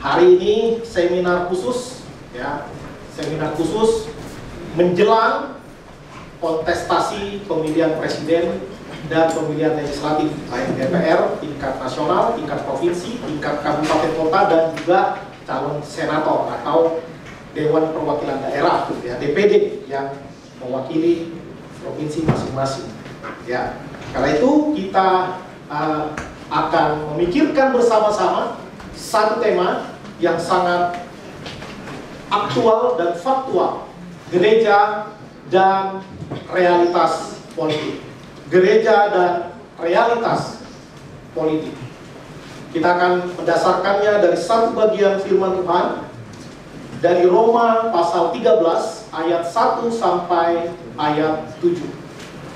Hari ini seminar khusus, ya, seminar khusus menjelang kontestasi pemilihan presiden dan pemilihan legislatif baik DPR, tingkat nasional, tingkat provinsi, tingkat kabupaten kota, dan juga calon senator atau Dewan Perwakilan Daerah, ya, DPD, yang mewakili provinsi masing-masing. Ya, karena itu kita akan memikirkan bersama-sama satu tema yang sangat aktual dan faktual: gereja dan realitas politik. Gereja dan realitas politik. Kita akan mendasarkannya dari satu bagian firman Tuhan dari Roma pasal 13 ayat 1 sampai ayat 7.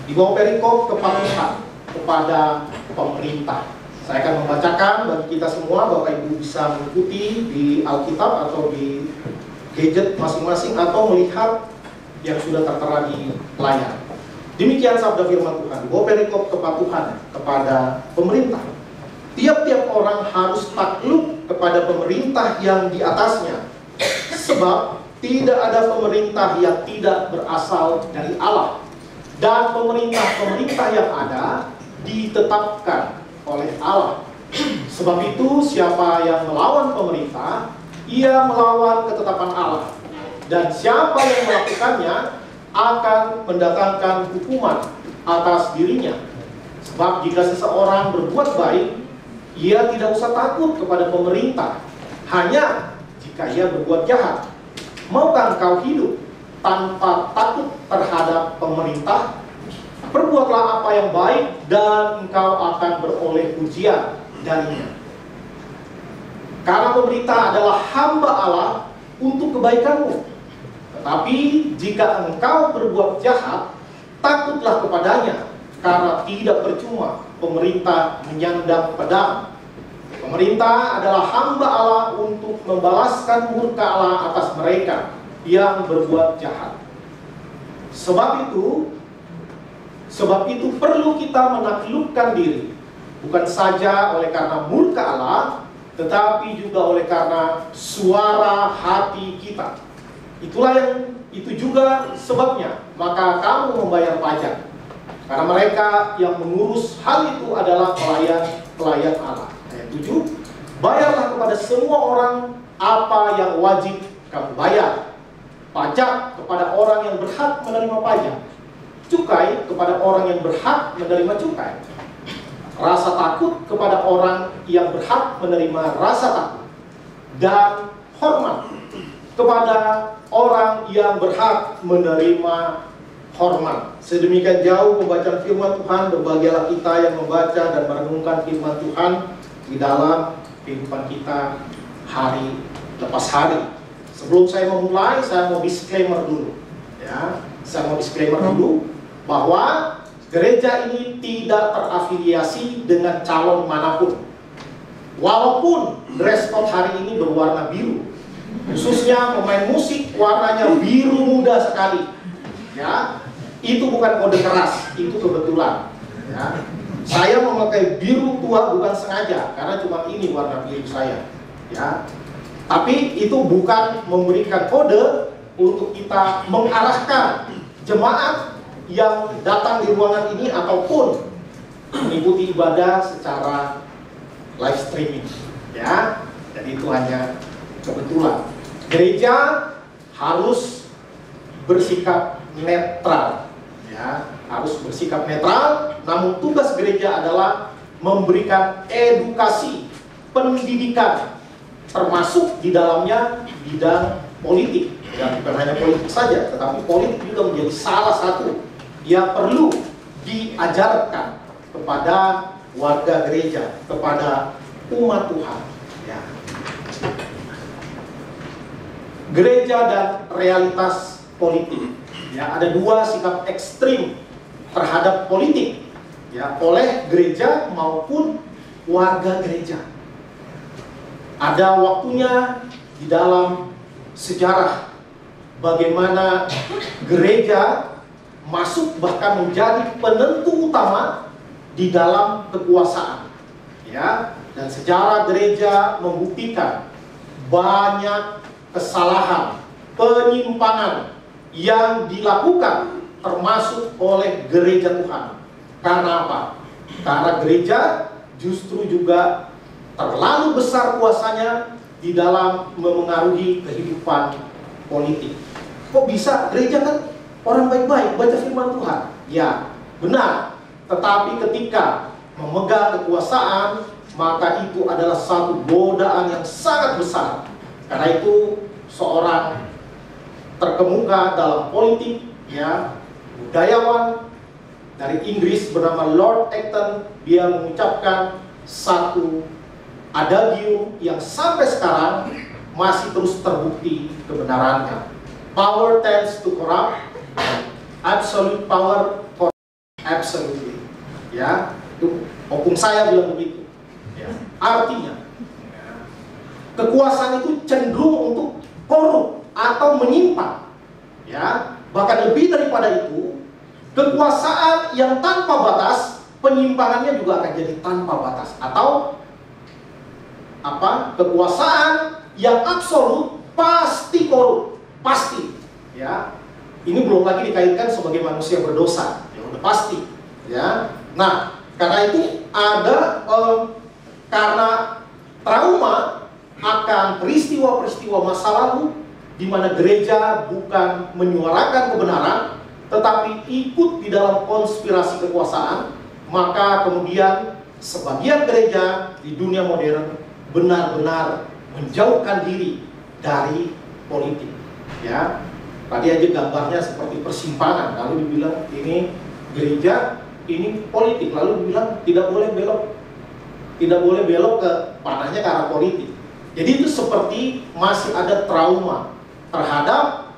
Di bawah perikop kepatuhan kepada pemerintah. Saya akan membacakan bagi kita semua, Bapak Ibu bisa mengikuti di Alkitab atau di gadget masing-masing atau melihat yang sudah tertera di layar. Demikian sabda firman Tuhan. Di bawah perikop kepatuhan kepada pemerintah. Tiap-tiap orang harus takluk kepada pemerintah yang di atasnya, sebab tidak ada pemerintah yang tidak berasal dari Allah, dan pemerintah-pemerintah yang ada ditetapkan oleh Allah. Sebab itu siapa yang melawan pemerintah, ia melawan ketetapan Allah, dan siapa yang melakukannya akan mendatangkan hukuman atas dirinya. Sebab jika seseorang berbuat baik, ia tidak usah takut kepada pemerintah, hanya jika ia berbuat jahat. Maukah engkau hidup tanpa takut terhadap pemerintah? Perbuatlah apa yang baik, dan engkau akan beroleh pujian darinya. Karena pemerintah adalah hamba Allah untuk kebaikanmu. Tetapi jika engkau berbuat jahat, takutlah kepadanya, karena tidak percuma pemerintah menyandang pedang. Pemerintah adalah hamba Allah untuk membalaskan murka Allah atas mereka yang berbuat jahat. Sebab itu perlu kita menaklukkan diri, bukan saja oleh karena murka Allah, tetapi juga oleh karena suara hati kita. Itu juga sebabnya maka kamu membayar pajak, karena mereka yang mengurus hal itu adalah pelayan Allah. Ayat 7, bayarlah kepada semua orang apa yang wajib kamu bayar. Pajak kepada orang yang berhak menerima pajak, cukai kepada orang yang berhak menerima cukai, rasa takut kepada orang yang berhak menerima rasa takut, dan hormat kepada orang yang berhak menerima hormat. Sedemikian jauh pembacaan firman Tuhan. Berbahagialah kita yang membaca dan merenungkan firman Tuhan di dalam kehidupan kita hari lepas hari. Sebelum saya memulai, saya mau disclaimer dulu, ya. Saya mau disclaimer dulu bahwa gereja ini tidak terafiliasi dengan calon manapun. Walaupun dress code hari ini berwarna biru, khususnya pemain musik warnanya biru muda sekali, ya. Itu bukan kode keras, itu kebetulan, ya. Saya memakai biru tua bukan sengaja, karena cuma ini warna biru saya, ya. Tapi itu bukan memberikan kode untuk kita mengarahkan jemaat yang datang di ruangan ini ataupun mengikuti ibadah secara live streaming, ya. Jadi itu hanya kebetulan. Gereja harus bersikap netral, ya, harus bersikap netral. Namun tugas gereja adalah memberikan edukasi, pendidikan, termasuk di dalamnya bidang politik. Ya, bukan hanya politik saja, tetapi politik juga menjadi salah satu yang perlu diajarkan kepada warga gereja, kepada umat Tuhan, ya. Gereja dan realitas politik, ya, ada dua sikap ekstrim terhadap politik, ya, oleh gereja maupun warga gereja. Ada waktunya di dalam sejarah bagaimana gereja masuk bahkan menjadi penentu utama di dalam kekuasaan, ya. Dan sejarah gereja membuktikan banyak kesalahan, penyimpangan yang dilakukan termasuk oleh gereja Tuhan. Karena apa? Karena gereja justru juga terlalu besar kuasanya di dalam memengaruhi kehidupan politik. Kok bisa? Gereja kan orang baik-baik, baca firman Tuhan. Ya, benar. Tetapi ketika memegang kekuasaan, maka itu adalah satu godaan yang sangat besar. Karena itu seorang terkemuka dalam politik, ya, budayawan dari Inggris bernama Lord Acton, dia mengucapkan satu adagium yang sampai sekarang masih terus terbukti kebenarannya. Power tends to corrupt, absolute power corrupts absolutely. Ya, itu opung saya bilang begitu. Ya, artinya kekuasaan itu cenderung untuk korup atau menyimpang. Ya, bahkan lebih daripada itu, kekuasaan yang tanpa batas, penyimpangannya juga akan jadi tanpa batas. Atau apa? Kekuasaan yang absolut pasti korup, pasti. Ya, ini belum lagi dikaitkan sebagai manusia berdosa, ya udah pasti. Ya, nah karena itu ada karena trauma akan peristiwa-peristiwa masa lalu di mana gereja bukan menyuarakan kebenaran, tetapi ikut di dalam konspirasi kekuasaan, maka kemudian sebagian gereja di dunia modern benar-benar menjauhkan diri dari politik. Ya, tadi aja gambarnya seperti persimpangan, lalu dibilang ini gereja, ini politik, lalu dibilang tidak boleh belok ke panahnya ke arah politik. Jadi itu seperti masih ada trauma terhadap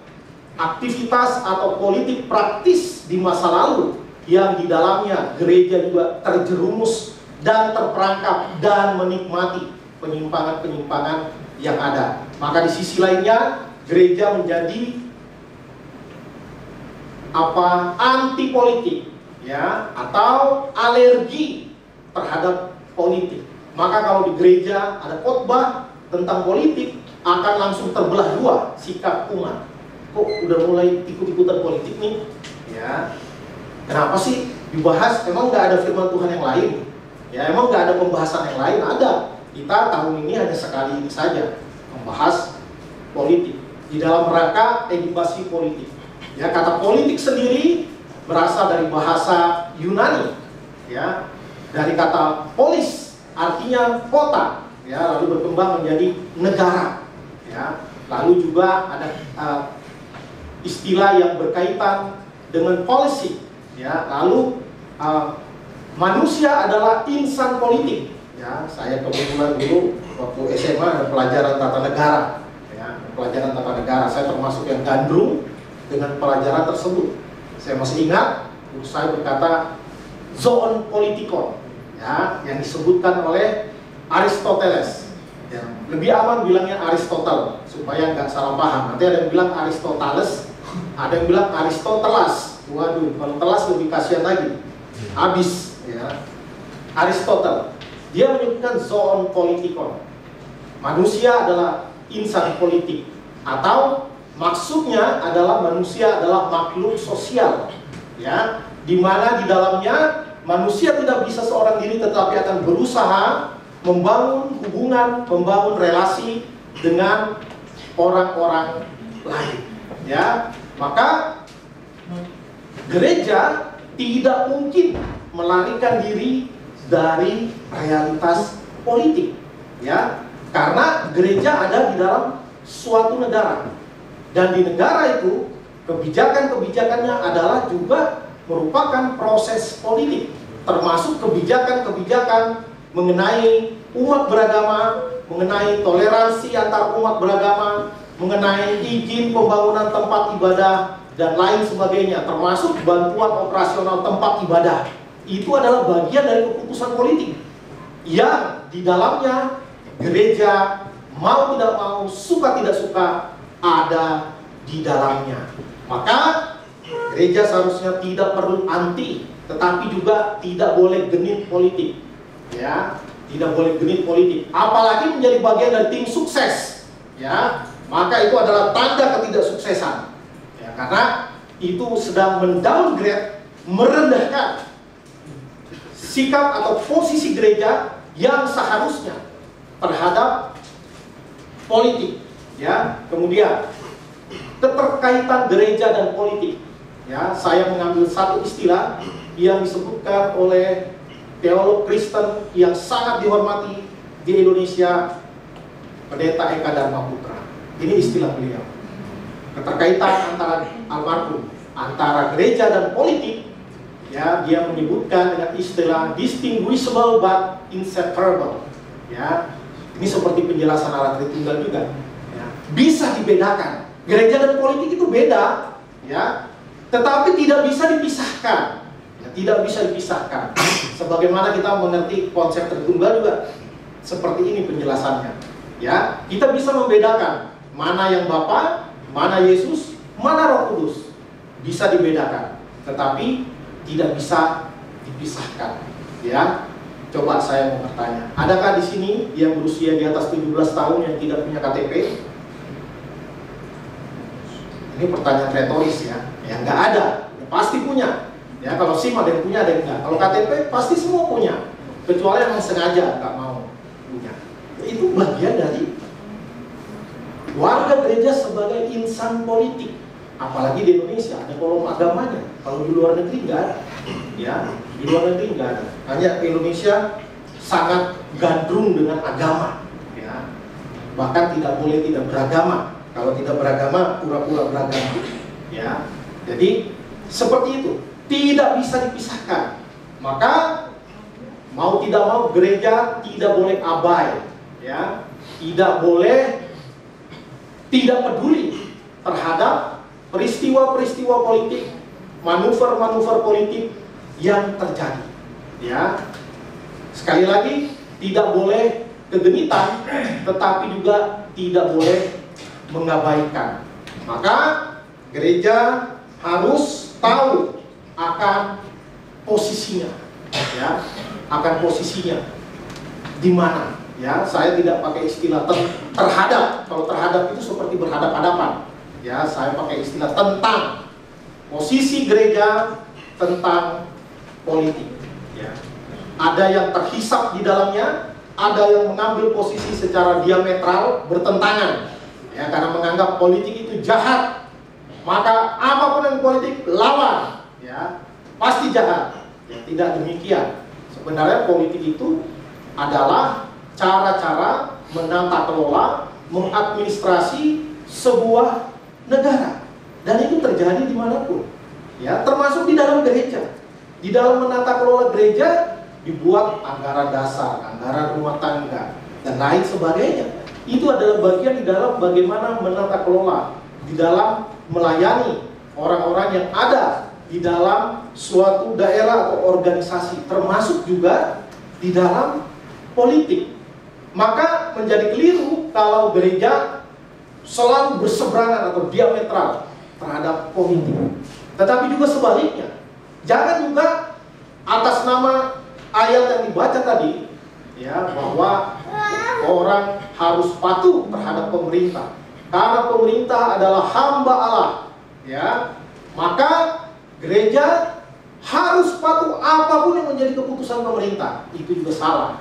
aktivitas atau politik praktis di masa lalu yang di dalamnya gereja juga terjerumus dan terperangkap dan menikmati penyimpangan-penyimpangan yang ada. Maka di sisi lainnya gereja menjadi anti politik, ya, atau alergi terhadap politik. Maka kalau di gereja ada khotbah tentang politik, akan langsung terbelah dua sikap umat. Kok udah mulai ikut-ikutan politik nih? Ya, kenapa sih dibahas? Emang nggak ada firman Tuhan yang lain? Ya, emang nggak ada pembahasan yang lain? Ada. Kita tahun ini hanya sekali ini saja membahas politik di dalam rangka edukasi politik. Ya, kata politik sendiri berasal dari bahasa Yunani, ya, dari kata polis, artinya kota, ya, lalu berkembang menjadi negara, ya. Lalu juga ada istilah yang berkaitan dengan policy, ya. Lalu manusia adalah insan politik. Ya, saya kebetulan dulu waktu SMA ada pelajaran tata negara, ya, pelajaran tata negara. Saya termasuk yang gandrung dengan pelajaran tersebut. Saya masih ingat, guru saya berkata zoon politikon, ya, yang disebutkan oleh Aristoteles. Ya, lebih aman bilangnya Aristotle supaya nggak salah paham. Nanti ada yang bilang Aristoteles, ada yang bilang Aristoteles. Waduh, kalau telas lebih kasihan lagi, habis, ya. Aristotle, dia menyebutkan zoon politikon. Manusia adalah insan politik, atau maksudnya adalah manusia adalah makhluk sosial, ya, di mana di dalamnya manusia tidak bisa seorang diri, tetapi akan berusaha membangun hubungan, membangun relasi dengan orang-orang lain. Ya, maka gereja tidak mungkin melarikan diri dari realitas politik, ya, karena gereja ada di dalam suatu negara, dan di negara itu kebijakan-kebijakannya adalah juga merupakan proses politik, termasuk kebijakan-kebijakan mengenai umat beragama, mengenai toleransi antar umat beragama, mengenai izin pembangunan tempat ibadah dan lain sebagainya, termasuk bantuan operasional tempat ibadah. Itu adalah bagian dari keputusan politik yang di dalamnya gereja mau tidak mau, suka tidak suka, ada di dalamnya. Maka gereja seharusnya tidak perlu anti, tetapi juga tidak boleh genit politik, ya, tidak boleh genit politik. Apalagi menjadi bagian dari tim sukses ya, maka itu adalah tanda ketidaksuksesan. Ya, karena itu sedang mendowngrade, merendahkan sikap atau posisi gereja yang seharusnya terhadap politik. Ya, kemudian keterkaitan gereja dan politik. Ya, saya mengambil satu istilah yang disebutkan oleh teolog Kristen yang sangat dihormati di Indonesia, Pendeta Eka Dharma Putra. Ini istilah beliau. Keterkaitan antara almarhum, antara gereja dan politik, ya, dia menyebutkan dengan istilah distinguishable but inseparable. Ya, ini seperti penjelasan Allah Tritunggal juga. Ya, bisa dibedakan. Gereja dan politik itu beda, ya, tetapi tidak bisa dipisahkan. Ya, tidak bisa dipisahkan. Sebagaimana kita mengerti konsep Tritunggal juga seperti ini penjelasannya. Ya, kita bisa membedakan mana yang Bapa, mana Yesus, mana Roh Kudus. Bisa dibedakan, tetapi tidak bisa dipisahkan. Ya, coba saya mau bertanya, adakah di sini yang berusia di atas 17 tahun yang tidak punya KTP? Ini pertanyaan retoris ya. Ya nggak ada, ya, pasti punya. Ya kalau SIM ada yang punya, ada yang enggak. Kalau KTP pasti semua punya, kecuali yang sengaja nggak mau punya. Ya, itu bagian dari warga gereja sebagai insan politik. Apalagi di Indonesia ada kolom agamanya. Kalau di luar negeri nggak ada. Ya, di luar negeri nggak ada. Hanya Indonesia sangat gandrung dengan agama. Ya, bahkan tidak boleh tidak beragama. Kalau tidak beragama, pura-pura beragama. Ya, jadi seperti itu, tidak bisa dipisahkan. Maka mau tidak mau gereja tidak boleh abai, ya, tidak boleh tidak peduli terhadap peristiwa-peristiwa politik, manuver-manuver politik yang terjadi. Ya, sekali lagi tidak boleh kegenitan, tetapi juga tidak boleh mengabaikan. Maka gereja harus tahu akan posisinya, ya, akan posisinya di mana. Ya, saya tidak pakai istilah terhadap. Kalau terhadap itu seperti berhadap-hadapan. Ya, saya pakai istilah tentang posisi gereja, tentang politik. Ya, ada yang terhisap di dalamnya, ada yang mengambil posisi secara diametral bertentangan. Ya, karena menganggap politik itu jahat, maka apapun yang politik lawan, ya, pasti jahat. Ya, tidak demikian. Sebenarnya politik itu adalah cara-cara menata kelola, mengadministrasi sebuah negara, dan itu terjadi dimanapun. Ya, termasuk di dalam gereja. Di dalam menata kelola gereja dibuat anggaran dasar, anggaran rumah tangga, dan lain sebagainya. Itu adalah bagian di dalam bagaimana menata kelola, di dalam melayani orang-orang yang ada di dalam suatu daerah atau organisasi, termasuk juga di dalam politik. Maka menjadi keliru kalau gereja selalu berseberangan atau diametral terhadap politik. Tetapi juga sebaliknya, jangan juga atas nama ayat yang dibaca tadi, ya, bahwa orang harus patuh terhadap pemerintah karena pemerintah adalah hamba Allah, ya, maka gereja harus patuh apapun yang menjadi keputusan pemerintah. Itu juga salah,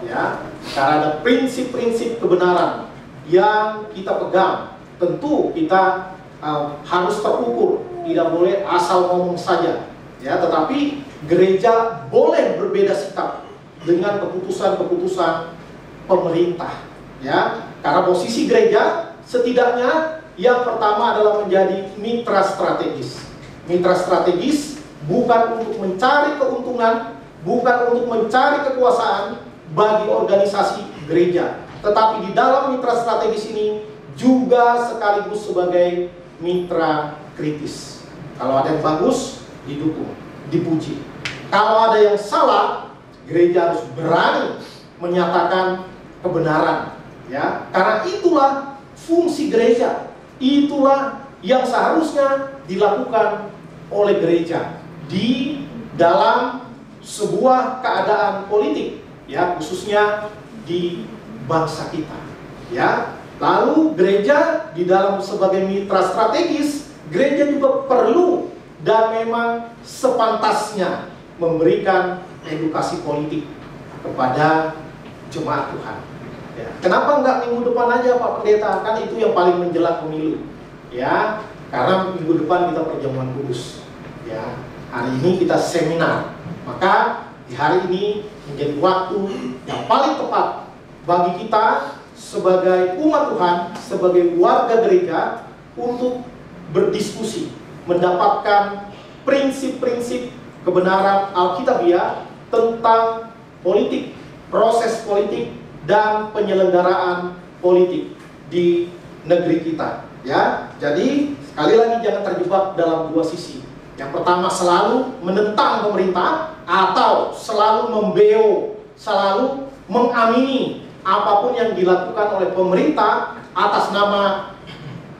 ya, karena ada prinsip-prinsip kebenaran yang kita pegang. Tentu kita harus terukur, tidak boleh asal ngomong saja, ya, tetapi gereja boleh berbeda sikap dengan keputusan-keputusan pemerintah, ya, karena posisi gereja setidaknya yang pertama adalah menjadi mitra strategis. Mitra strategis bukan untuk mencari keuntungan, bukan untuk mencari kekuasaan bagi organisasi gereja, tetapi di dalam mitra strategis ini juga sekaligus sebagai mitra kritis. Kalau ada yang bagus, didukung, dipuji. Kalau ada yang salah, gereja harus berani menyatakan kebenaran, ya, karena itulah fungsi gereja, itulah yang seharusnya dilakukan oleh gereja di dalam sebuah keadaan politik, ya, khususnya di bangsa kita, ya. Lalu gereja di dalam sebagai mitra strategis, gereja juga perlu dan memang sepantasnya memberikan edukasi politik kepada jemaat Tuhan. Ya. Kenapa nggak minggu depan aja Pak Pendeta? Kan itu yang paling menjelang pemilu. Ya, karena minggu depan kita perjamuan kudus. Ya, hari ini kita seminar. Maka di hari ini menjadi waktu yang paling tepat bagi kita sebagai umat Tuhan, sebagai warga gereja untuk berdiskusi, mendapatkan prinsip-prinsip kebenaran Alkitabiah tentang politik, proses politik, dan penyelenggaraan politik di negeri kita. Ya, jadi sekali lagi jangan terjebak dalam dua sisi. Yang pertama selalu menentang pemerintah atau selalu membeo, selalu mengamini apapun yang dilakukan oleh pemerintah atas nama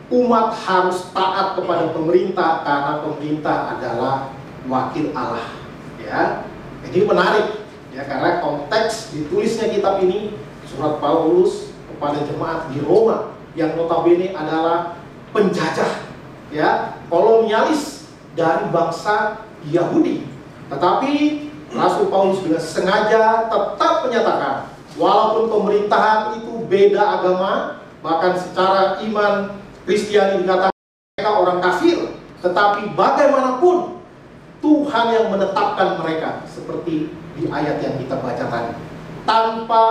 umat harus taat kepada pemerintah karena pemerintah adalah wakil Allah. Ya, ini menarik ya karena konteks ditulisnya kitab ini surat Paulus kepada jemaat di Roma yang notabene adalah penjajah, ya, kolonialis dari bangsa Yahudi. Tetapi Rasul Paulus dengan sengaja tetap menyatakan, walaupun pemerintahan itu beda agama, bahkan secara iman Kristiani dikatakan mereka orang kafir, tetapi bagaimanapun Tuhan yang menetapkan mereka, seperti di ayat yang kita baca tadi. Tanpa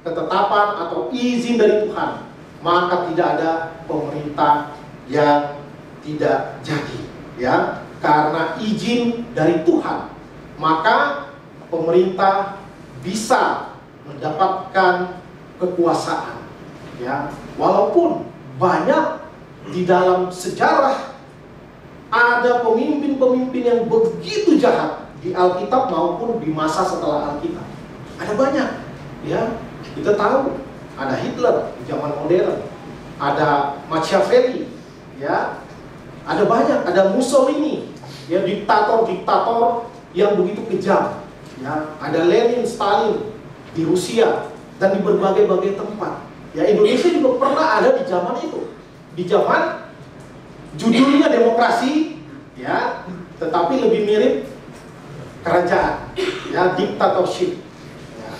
ketetapan atau izin dari Tuhan, maka tidak ada pemerintah yang tidak jadi, ya. Karena izin dari Tuhan, maka pemerintah bisa mendapatkan kekuasaan, ya. Walaupun banyak di dalam sejarah ada pemimpin-pemimpin yang begitu jahat di Alkitab maupun di masa setelah Alkitab. Ada banyak, ya. Kita tahu ada Hitler di zaman modern, ada Machiavelli, ya, ada banyak, ada Mussolini, ya, diktator-diktator yang begitu kejam, ya, ada Lenin, Stalin di Rusia dan di berbagai-bagai tempat. Ya, Indonesia juga pernah ada di zaman itu, di zaman judulnya demokrasi, ya, tetapi lebih mirip kerajaan, ya, dictatorship, ya.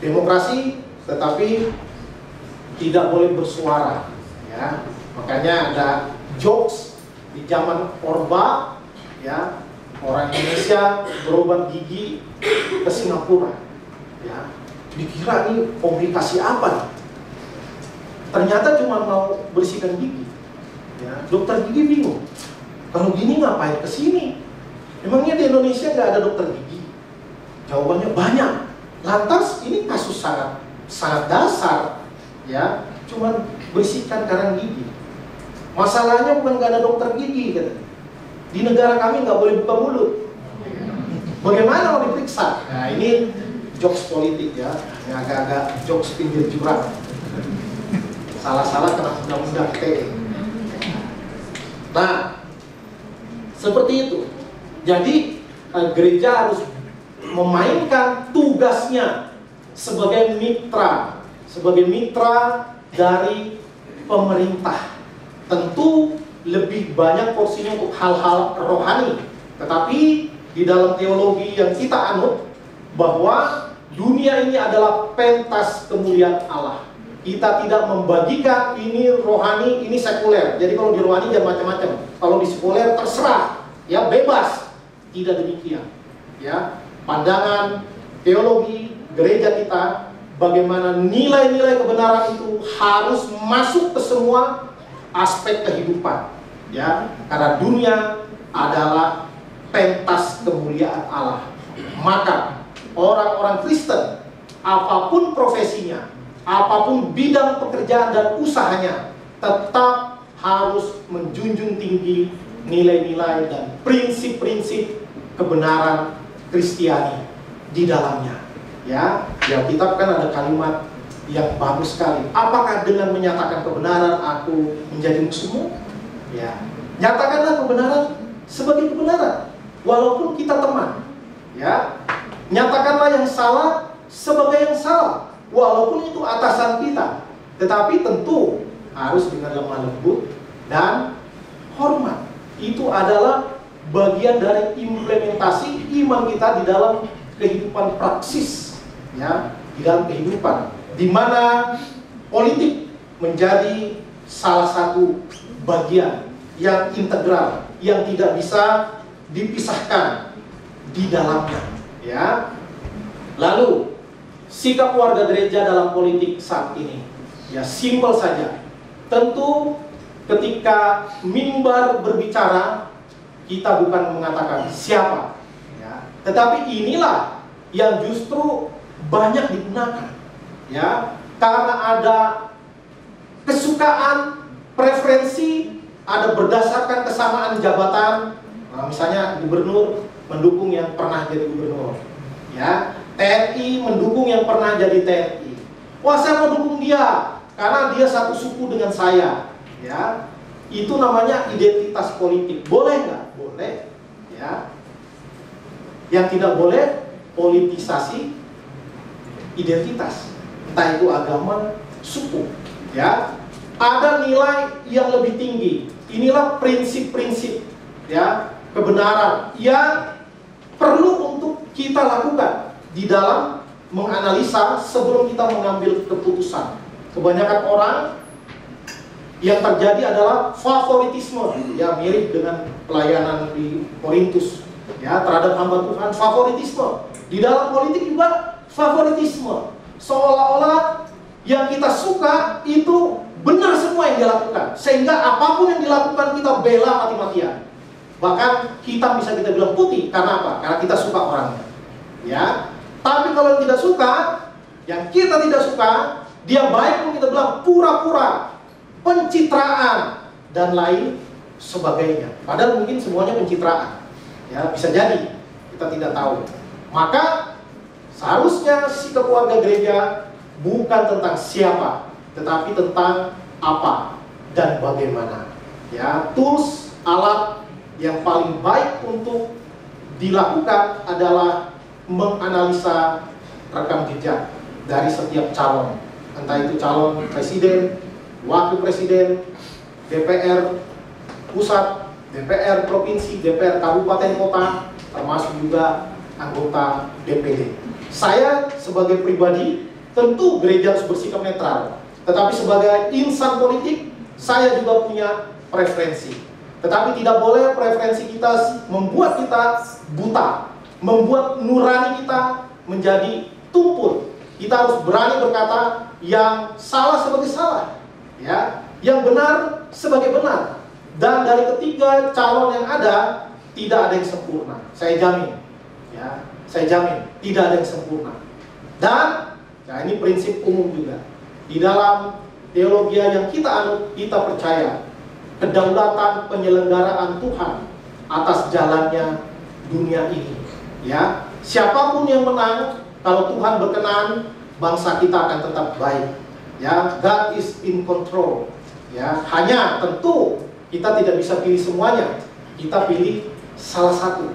Demokrasi tetapi tidak boleh bersuara, ya. Makanya ada jokes di zaman Orba, ya, orang Indonesia berobat gigi ke Singapura, ya. Dikira ini komplikasi apa nih? Ternyata cuma mau bersihkan gigi, ya. Dokter gigi bingung, kalau gini ngapain ke sini? Emangnya di Indonesia nggak ada dokter gigi? Jawabannya banyak. Lantas ini kasus sangat dasar, ya, cuman bersihkan karang gigi. Masalahnya bukan nggak ada dokter gigi, katanya. Di negara kami nggak boleh buka mulut. Bagaimana mau diperiksa? Nah, ini jokes politik, ya, ini agak-agak jokes pinggir jurang. Salah-salah kena undang-undang ITE. Nah, seperti itu. Jadi gereja harus memainkan tugasnya sebagai mitra dari pemerintah. Tentu lebih banyak porsinya untuk hal-hal rohani, tetapi di dalam teologi yang kita anut bahwa dunia ini adalah pentas kemuliaan Allah. Kita tidak membagikan ini rohani, ini sekuler. Jadi kalau di rohani jangan macam-macam. Kalau di sekuler terserah, ya, bebas. Tidak demikian, ya. Pandangan teologi gereja kita, bagaimana nilai-nilai kebenaran itu harus masuk ke semua aspek kehidupan, ya. Karena dunia adalah pentas kemuliaan Allah. Maka orang-orang Kristen, apapun profesinya, apapun bidang pekerjaan dan usahanya, tetap harus menjunjung tinggi nilai-nilai dan prinsip-prinsip kebenaran Kristiani di dalamnya. Ya, di Alkitab kan ada kalimat yang bagus sekali. Apakah dengan menyatakan kebenaran aku menjadi musuhmu? Ya, nyatakanlah kebenaran sebagai kebenaran, walaupun kita teman. Ya, nyatakanlah yang salah sebagai yang salah, walaupun itu atasan kita. tetapi tentu harus dengan lemah lembut dan hormat. Itu adalah bagian dari implementasi iman kita di dalam kehidupan praksis, ya, di dalam kehidupan, di mana politik menjadi salah satu bagian yang integral, yang tidak bisa dipisahkan di dalamnya, ya. Lalu sikap warga gereja dalam politik saat ini, ya, simpel saja. Tentu ketika mimbar berbicara, kita bukan mengatakan siapa, ya, tetapi inilah yang justru banyak digunakan, ya, karena ada kesukaan, preferensi, ada berdasarkan kesamaan jabatan. Nah, misalnya gubernur mendukung yang pernah jadi gubernur, ya, TNI mendukung yang pernah jadi TNI. Wah, saya mau dukung dia karena dia satu suku dengan saya, ya. Itu namanya identitas politik. Boleh nggak? Boleh, ya. Yang tidak boleh politisasi identitas, entah itu agama, suku, ya. Ada nilai yang lebih tinggi. Inilah prinsip-prinsip, ya, kebenaran yang perlu untuk kita lakukan di dalam menganalisa sebelum kita mengambil keputusan. Kebanyakan orang yang terjadi adalah favoritisme, ya, mirip dengan pelayanan di Korintus, ya, terhadap hamba Tuhan. Favoritisme di dalam politik juga favoritisme, seolah-olah yang kita suka itu benar semua yang dilakukan, sehingga apapun yang dilakukan kita bela mati-matian. Bahkan hitam bisa kita bilang putih, karena apa? Karena kita suka orangnya, ya. Tapi kalau yang tidak suka, yang kita tidak suka, dia baik pun kita bilang pura-pura, pencitraan, dan lain sebagainya. Padahal mungkin semuanya pencitraan, ya, bisa jadi, kita tidak tahu. Maka seharusnya sikap warga gereja bukan tentang siapa, tetapi tentang apa dan bagaimana, ya. Tools, alat yang paling baik untuk dilakukan adalah menganalisa rekam jejak dari setiap calon, entah itu calon presiden, wakil presiden, DPR pusat, DPR provinsi, DPR kabupaten kota, termasuk juga anggota DPD. Saya sebagai pribadi, tentu gereja harus bersikap netral, tetapi sebagai insan politik, saya juga punya preferensi. Tetapi tidak boleh preferensi kita membuat kita buta, membuat nurani kita menjadi tumpul. Kita harus berani berkata yang salah sebagai salah, ya, yang benar sebagai benar. Dan dari ketiga calon yang ada, tidak ada yang sempurna. Saya jamin, ya, saya jamin tidak ada yang sempurna. Dan nah, ini prinsip umum juga di dalam teologi yang kita anut. Kita percaya kedaulatan penyelenggaraan Tuhan atas jalannya dunia ini, ya. Siapapun yang menang, kalau Tuhan berkenan, bangsa kita akan tetap baik, ya. God is in control, ya. Hanya tentu kita tidak bisa pilih semuanya. Kita pilih salah satu,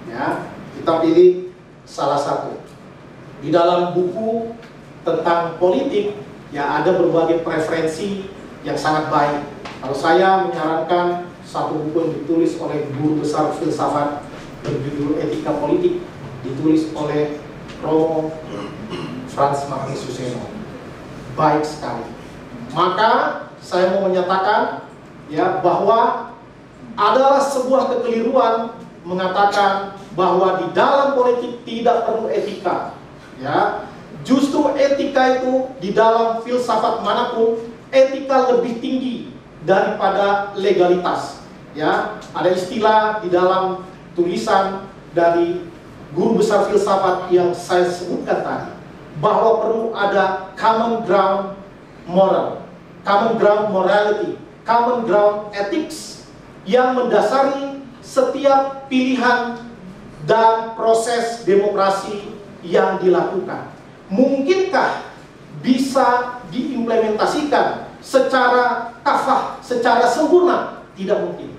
ya. Kita pilih salah satu. Di dalam buku tentang politik, ya, ada berbagai preferensi yang sangat baik. Kalau saya menyarankan satu buku yang ditulis oleh guru besar filsafat berjudul Etika Politik, ditulis oleh Romo Frans Magnisuseno, baik sekali. Maka saya mau menyatakan, ya, bahwa adalah sebuah kekeliruan mengatakan bahwa di dalam politik tidak perlu etika, ya. Justru etika itu di dalam filsafat manapun, etika lebih tinggi daripada legalitas, ya. Ada istilah di dalam tulisan dari guru besar filsafat yang saya sebutkan tadi, bahwa perlu ada common ground moral, common ground morality, common ground ethics yang mendasari setiap pilihan dan proses demokrasi yang dilakukan. Mungkinkah bisa diimplementasikan secara kafah, secara sempurna? Tidak mungkin.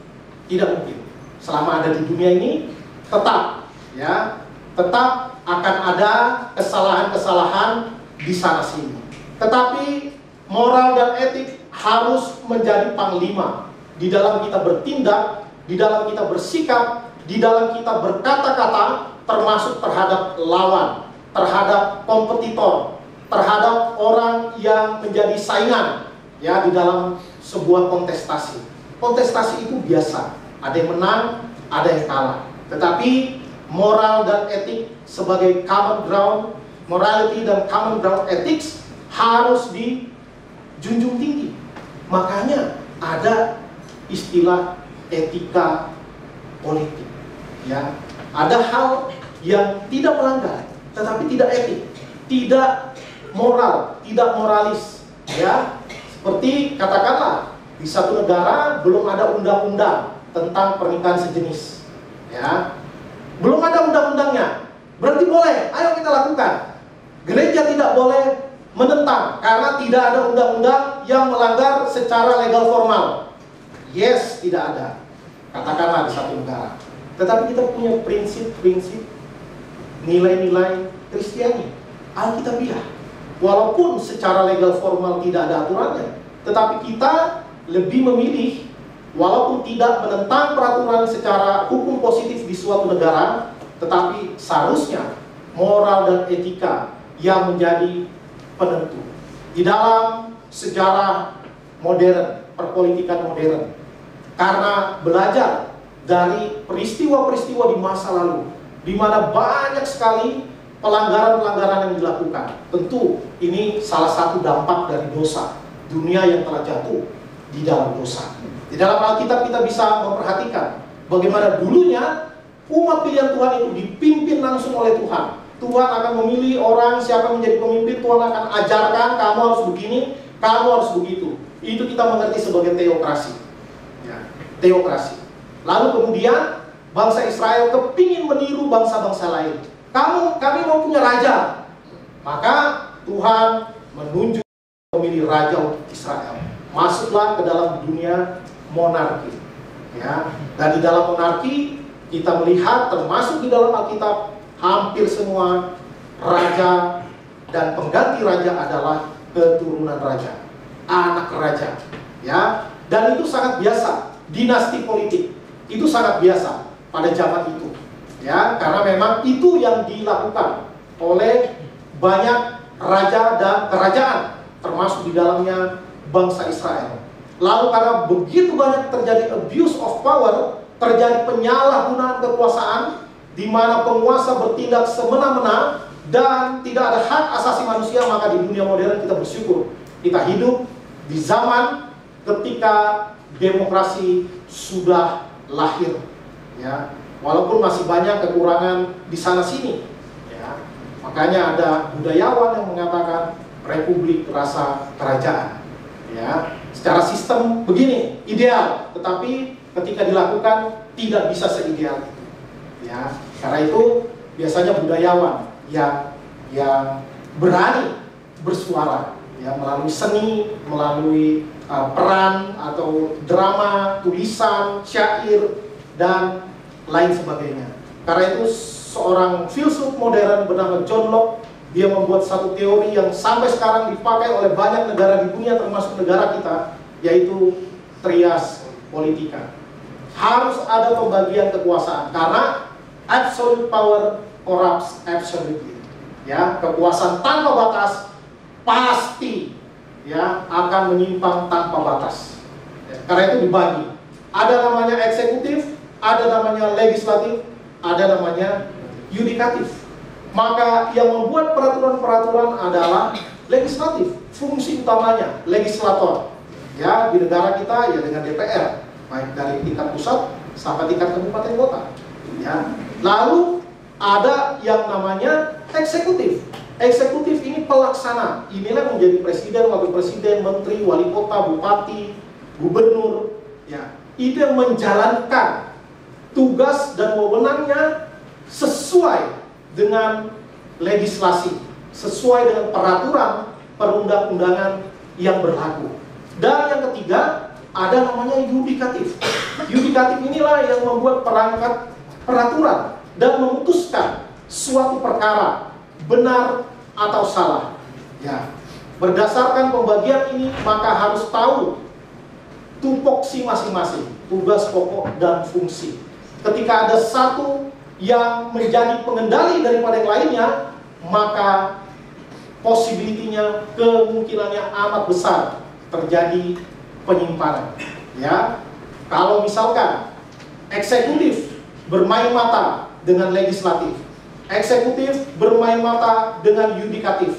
Tidak mungkin. Selama ada di dunia ini, tetap, ya, tetap akan ada kesalahan-kesalahan di sana sini. Tetapi moral dan etik harus menjadi panglima di dalam kita bertindak, di dalam kita bersikap, di dalam kita berkata-kata, termasuk terhadap lawan, terhadap kompetitor, terhadap orang yang menjadi saingan, ya, di dalam sebuah kontestasi. Kontestasi itu biasa, ada yang menang, ada yang kalah. Tetapi moral dan etik sebagai common ground, morality dan common ground ethics harus dijunjung tinggi. Makanya ada istilah etika politik, ya. Ada hal yang tidak melanggar, tetapi tidak etik, tidak moral, tidak moralis, ya. Seperti katakanlah di satu negara belum ada undang-undang tentang pernikahan sejenis, ya. Belum ada undang-undangnya, berarti boleh, ayo kita lakukan. Gereja tidak boleh menentang karena tidak ada undang-undang yang melanggar secara legal formal. Yes, tidak ada, katakanlah di satu negara. Tetapi kita punya prinsip-prinsip, nilai-nilai Kristiani, Alkitabiah. Walaupun secara legal formal tidak ada aturannya, tetapi kita lebih memilih, walaupun tidak menentang peraturan secara hukum positif di suatu negara, tetapi seharusnya moral dan etika yang menjadi penentu. Di dalam sejarah modern, perpolitikan modern, karena belajar dari peristiwa-peristiwa di masa lalu, di mana banyak sekali pelanggaran-pelanggaran yang dilakukan. Tentu ini salah satu dampak dari dosa, dunia yang telah jatuh di dalam dosa. Di dalam Alkitab kita bisa memperhatikan bagaimana dulunya umat pilihan Tuhan itu dipimpin langsung oleh Tuhan. Tuhan akan memilih orang siapa yang menjadi pemimpin, Tuhan akan ajarkan kamu harus begini, kamu harus begitu. Itu kita mengerti sebagai teokrasi, ya, teokrasi. Lalu kemudian bangsa Israel kepingin meniru bangsa-bangsa lain. Kami mau punya raja, maka Tuhan menunjuk memilih raja untuk Israel. Masuklah ke dalam dunia monarki, ya. Dan di dalam monarki kita melihat, termasuk di dalam Alkitab, hampir semua raja dan pengganti raja adalah keturunan raja, anak raja, ya. Dan itu sangat biasa, dinasti politik itu sangat biasa pada zaman itu, ya, karena memang itu yang dilakukan oleh banyak raja dan kerajaan, termasuk di dalamnya bangsa Israel. Lalu karena begitu banyak terjadi abuse of power, terjadi penyalahgunaan kekuasaan, di mana penguasa bertindak semena-mena dan tidak ada hak asasi manusia, maka di dunia modern kita bersyukur kita hidup di zaman ketika demokrasi sudah lahir, ya. Walaupun masih banyak kekurangan di sana sini, ya. Makanya ada budayawan yang mengatakan republik rasa kerajaan, ya. Secara sistem begini ideal, tetapi ketika dilakukan tidak bisa seideal itu, ya. Karena itu biasanya budayawan yang berani bersuara, ya, melalui seni, melalui peran atau drama, tulisan, syair dan lain sebagainya. Karena itu seorang filsuf modern bernama John Locke, dia membuat satu teori yang sampai sekarang dipakai oleh banyak negara di dunia, termasuk negara kita, yaitu trias politika. Harus ada pembagian kekuasaan karena absolute power corrupts absolutely, ya. Kekuasaan tanpa batas pasti, ya, akan menyimpang tanpa batas, ya. Karena itu dibagi, ada namanya eksekutif, ada namanya legislatif, ada namanya yudikatif. Maka yang membuat peraturan-peraturan adalah legislatif, fungsi utamanya legislator, ya. Di negara kita ya dengan DPR, baik dari tingkat pusat sampai tingkat kabupaten kota, ya. Lalu ada yang namanya eksekutif. Eksekutif ini pelaksana, inilah menjadi presiden, wakil presiden, menteri, wali kota, bupati, gubernur, ya. Itu yang menjalankan tugas dan wewenangnya sesuai dengan legislasi, sesuai dengan peraturan perundang-undangan yang berlaku. Dan yang ketiga ada namanya yudikatif. Yudikatif inilah yang membuat perangkat peraturan dan memutuskan suatu perkara benar atau salah, ya. Berdasarkan pembagian ini, maka harus tahu tupoksi masing-masing, tugas pokok dan fungsi. Ketika ada satu yang menjadi pengendali daripada yang lainnya, maka possibility-nya, kemungkinannya amat besar terjadi penyimpangan. Ya, kalau misalkan eksekutif bermain mata dengan legislatif, eksekutif bermain mata dengan yudikatif,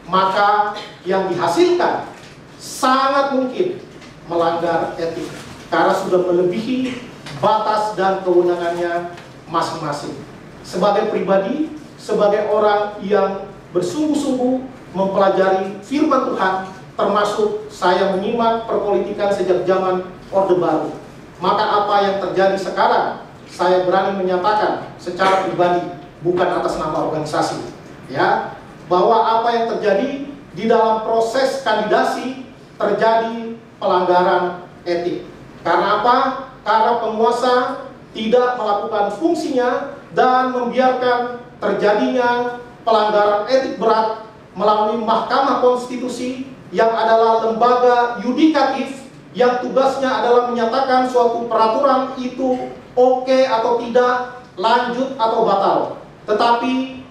maka yang dihasilkan sangat mungkin melanggar etik karena sudah melebihi batas dan kewenangannya masing-masing. Sebagai pribadi, sebagai orang yang bersungguh-sungguh mempelajari firman Tuhan, termasuk saya menyimak perpolitikan sejak zaman Orde Baru, maka apa yang terjadi sekarang, saya berani menyatakan secara pribadi, bukan atas nama organisasi, ya, bahwa apa yang terjadi di dalam proses kandidasi terjadi pelanggaran etik. Karena apa? Karena penguasa tidak melakukan fungsinya dan membiarkan terjadinya pelanggaran etik berat melalui Mahkamah Konstitusi yang adalah lembaga yudikatif yang tugasnya adalah menyatakan suatu peraturan itu oke atau tidak, lanjut atau batal. Tetapi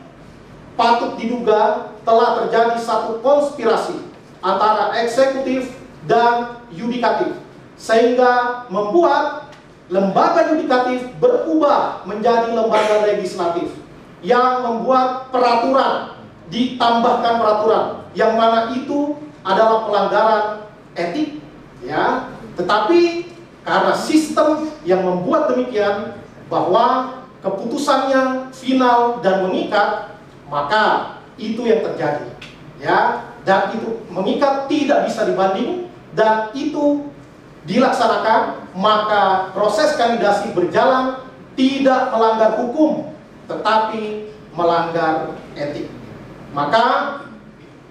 patut diduga telah terjadi satu konspirasi antara eksekutif dan yudikatif, sehingga membuat lembaga yudikatif berubah menjadi lembaga legislatif yang membuat peraturan, ditambahkan peraturan yang mana itu adalah pelanggaran etik, ya. Tetapi karena sistem yang membuat demikian, bahwa keputusannya final dan mengikat, maka itu yang terjadi, ya. Dan itu mengikat, tidak bisa dibanding, dan itu dilaksanakan, maka proses kandidasi berjalan tidak melanggar hukum, tetapi melanggar etik. Maka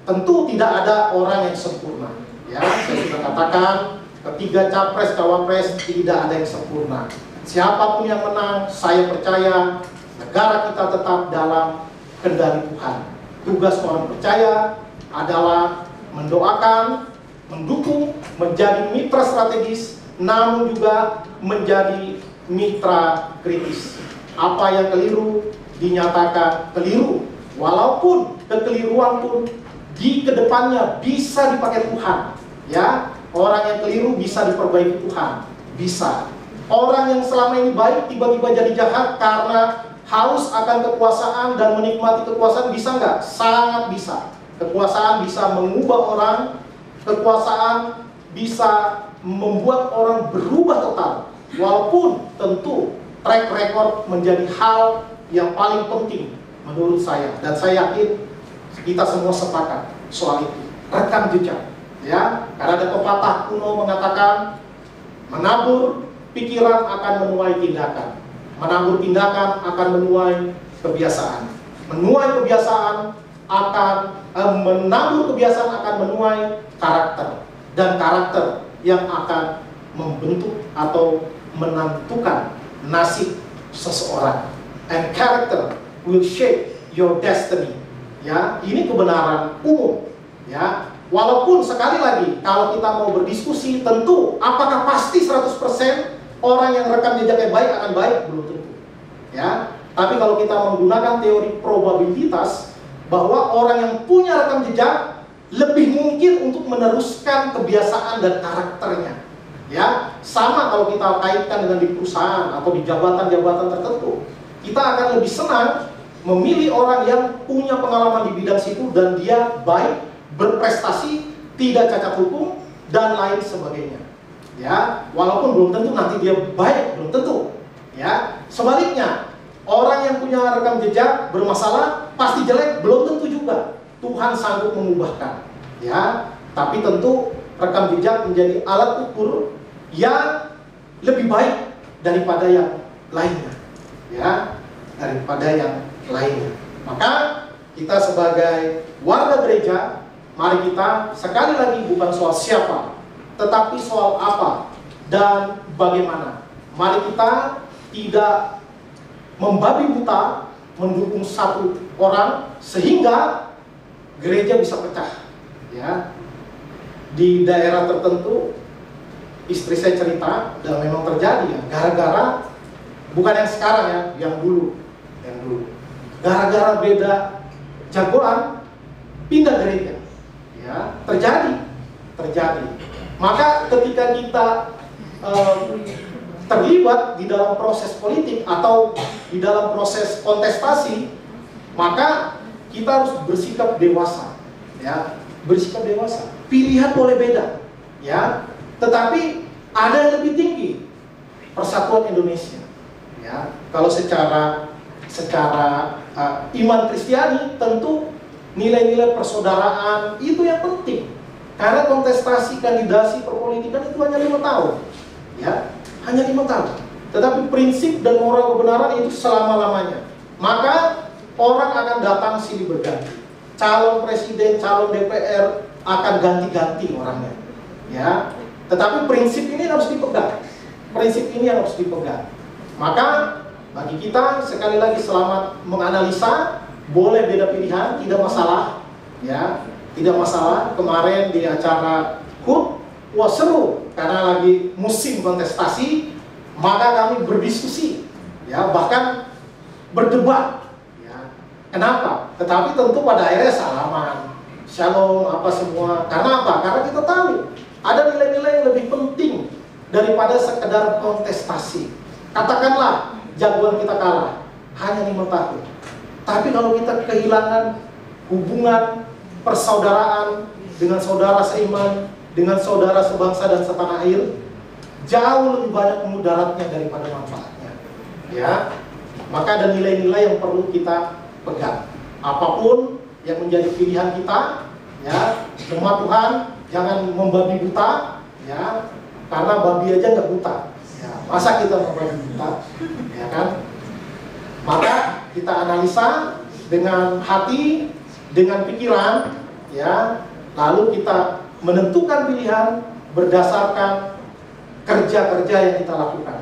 tentu tidak ada orang yang sempurna. Ya, saya sudah katakan, ketiga capres cawapres tidak ada yang sempurna. Siapapun yang menang, saya percaya negara kita tetap dalam kendali Tuhan. Tugas orang percaya adalah mendoakan, mendukung, menjadi mitra strategis, namun juga menjadi mitra kritis. Apa yang keliru dinyatakan keliru, walaupun kekeliruan pun di kedepannya bisa dipakai Tuhan. Ya, orang yang keliru bisa diperbaiki Tuhan, bisa. Orang yang selama ini baik tiba-tiba jadi jahat karena haus akan kekuasaan dan menikmati kekuasaan, bisa nggak? Sangat bisa. Kekuasaan bisa mengubah orang, kekuasaan bisa membuat orang berubah total. Walaupun tentu track record menjadi hal yang paling penting menurut saya, dan saya yakin kita semua sepakat soal itu. Rekam jejak, ya. Karena ada pepatah kuno mengatakan, menabur pikiran akan menuai tindakan, menabur tindakan akan menuai kebiasaan, menuai kebiasaan akan menabur kebiasaan akan menuai karakter, dan karakter yang akan membentuk atau menentukan nasib seseorang. And character will shape your destiny. Ya, ini kebenaran umum. Ya, walaupun sekali lagi kalau kita mau berdiskusi, tentu apakah pasti 100% orang yang rekam jejaknya baik akan baik? Belum tentu. Ya, tapi kalau kita menggunakan teori probabilitas, bahwa orang yang punya rekam jejak lebih mungkin untuk meneruskan kebiasaan dan karakternya. Ya, sama kalau kita kaitkan dengan di perusahaan atau di jabatan-jabatan tertentu, kita akan lebih senang memilih orang yang punya pengalaman di bidang situ dan dia baik, berprestasi, tidak cacat hukum dan lain sebagainya. Ya, walaupun belum tentu nanti dia baik, belum tentu. Ya, sebaliknya, orang yang punya rekam jejak bermasalah pasti jelek, belum tentu juga. Tuhan sanggup mengubahkan. Ya, tapi tentu rekam jejak menjadi alat ukur yang lebih baik daripada yang lainnya. Ya, daripada yang lainnya. Maka kita sebagai warga gereja, mari kita sekali lagi bukan soal siapa, tetapi soal apa dan bagaimana. Mari kita tidak membabi buta mendukung satu orang sehingga gereja bisa pecah. ya. Di daerah tertentu istri saya cerita dan memang terjadi ya, gara-gara bukan yang sekarang ya, yang dulu, gara-gara beda jagoan pindah gereja, ya terjadi. Maka ketika kita terlibat di dalam proses politik atau di dalam proses kontestasi, maka kita harus bersikap dewasa, ya, bersikap dewasa. Pilihan boleh beda, ya, tetapi ada yang lebih tinggi, persatuan Indonesia, ya. Kalau secara iman Kristiani tentu nilai-nilai persaudaraan itu yang penting, karena kontestasi kandidasi perpolitikan itu hanya 5 tahun, ya, hanya 5 tahun. Tetapi prinsip dan moral kebenaran itu selama-lamanya. Maka orang akan datang silih berganti, calon presiden, calon DPR akan ganti-ganti orangnya, ya. Tetapi prinsip ini harus dipegang. Prinsip ini harus dipegang. Maka bagi kita sekali lagi selamat menganalisa, boleh beda pilihan, tidak masalah, ya, tidak masalah. Kemarin di acara HUT, wah seru karena lagi musim kontestasi, maka kami berdiskusi, ya, bahkan berdebat, ya. Kenapa? Tetapi tentu pada akhirnya salaman, shalom, apa semua. Karena apa? Karena kita tahu ada nilai-nilai yang lebih penting daripada sekedar kontestasi. Katakanlah jagoan kita kalah, hanya 5 tahun. Tapi kalau kita kehilangan hubungan persaudaraan dengan saudara seiman, dengan saudara sebangsa dan setanah air, jauh lebih banyak mudaratnya daripada manfaatnya, ya. Maka ada nilai-nilai yang perlu kita pegang. Apapun yang menjadi pilihan kita, ya, rumah Tuhan jangan membabi buta, ya, karena babi aja nggak buta, ya, masa kita membabi buta, ya kan? Maka kita analisa dengan hati, dengan pikiran, ya, lalu kita menentukan pilihan berdasarkan kerja-kerja yang kita lakukan,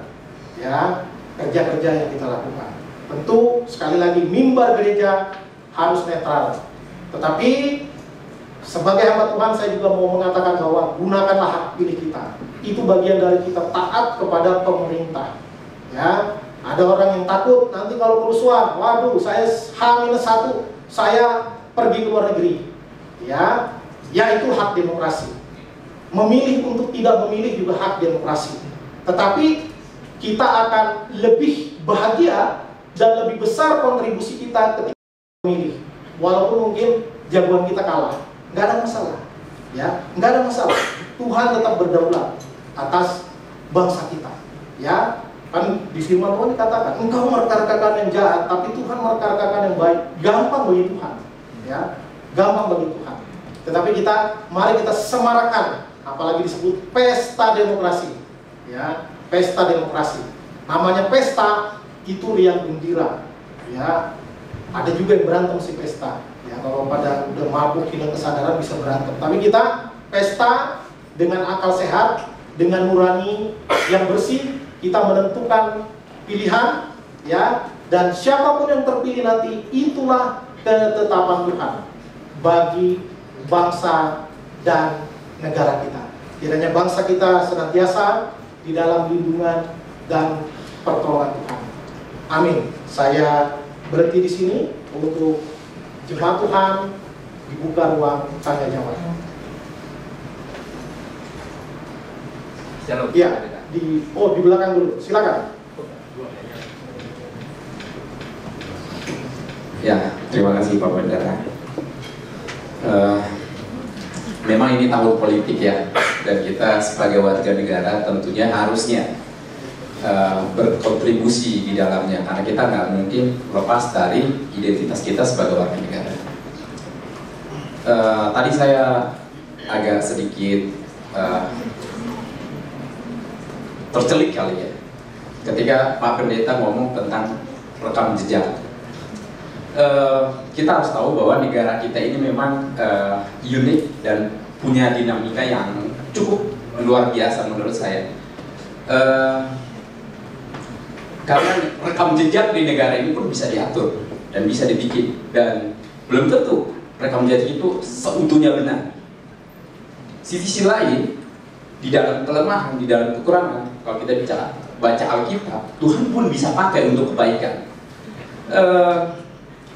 ya, kerja-kerja yang kita lakukan. Tentu sekali lagi mimbar gereja harus netral, tetapi sebagai hamba Tuhan saya juga mau mengatakan bahwa gunakanlah hak pilih kita. Itu bagian dari kita taat kepada pemerintah, ya. Ada orang yang takut nanti kalau kerusuhan, waduh saya H-1 saya pergi ke luar negeri, ya. Ya itu hak demokrasi. Memilih untuk tidak memilih juga hak demokrasi. Tetapi kita akan lebih bahagia dan lebih besar kontribusi kita ketika memilih. Walaupun mungkin jagoan kita kalah, nggak ada masalah, ya, nggak ada masalah. Tuhan tetap berdaulat atas bangsa kita, ya. Kan di firman Tuhan dikatakan, engkau merekarkan yang jahat, tapi Tuhan merekarkan yang baik. Gampang bagi Tuhan, ya, gampang bagi Tuhan. Tetapi mari kita semarakan, apalagi disebut pesta demokrasi, ya, pesta demokrasi. Namanya pesta itu riang gembira, ya. Ada juga yang berantem si pesta, ya. Kalau pada udah mabuk hilang kesadaran bisa berantem. Tapi kita pesta dengan akal sehat, dengan nurani yang bersih, kita menentukan pilihan, ya. Dan siapapun yang terpilih nanti, itulah ketetapan Tuhan bagi bangsa dan negara kita. Kiranya bangsa kita senantiasa di dalam lindungan dan pertolongan Tuhan. Amin. Saya berhenti di sini untuk jemaat Tuhan dibuka ruang tanya jawab. Ya, di belakang dulu. Silakan. Ya, terima kasih Pak Bendara. Memang ini tahun politik ya, dan kita sebagai warga negara tentunya harusnya berkontribusi di dalamnya, karena kita nggak mungkin lepas dari identitas kita sebagai warga negara. Tadi saya agak sedikit tercelik kali ya, ketika Pak Pendeta ngomong tentang rekam jejak. Kita harus tahu bahwa negara kita ini memang unik dan punya dinamika yang cukup luar biasa menurut saya. Karena rekam jejak di negara ini pun bisa diatur dan bisa dibikin, dan belum tentu rekam jejak itu seutuhnya benar. sisi lain, di dalam kelemahan, di dalam kekurangan, kalau kita bicara baca Alkitab, Tuhan pun bisa pakai untuk kebaikan.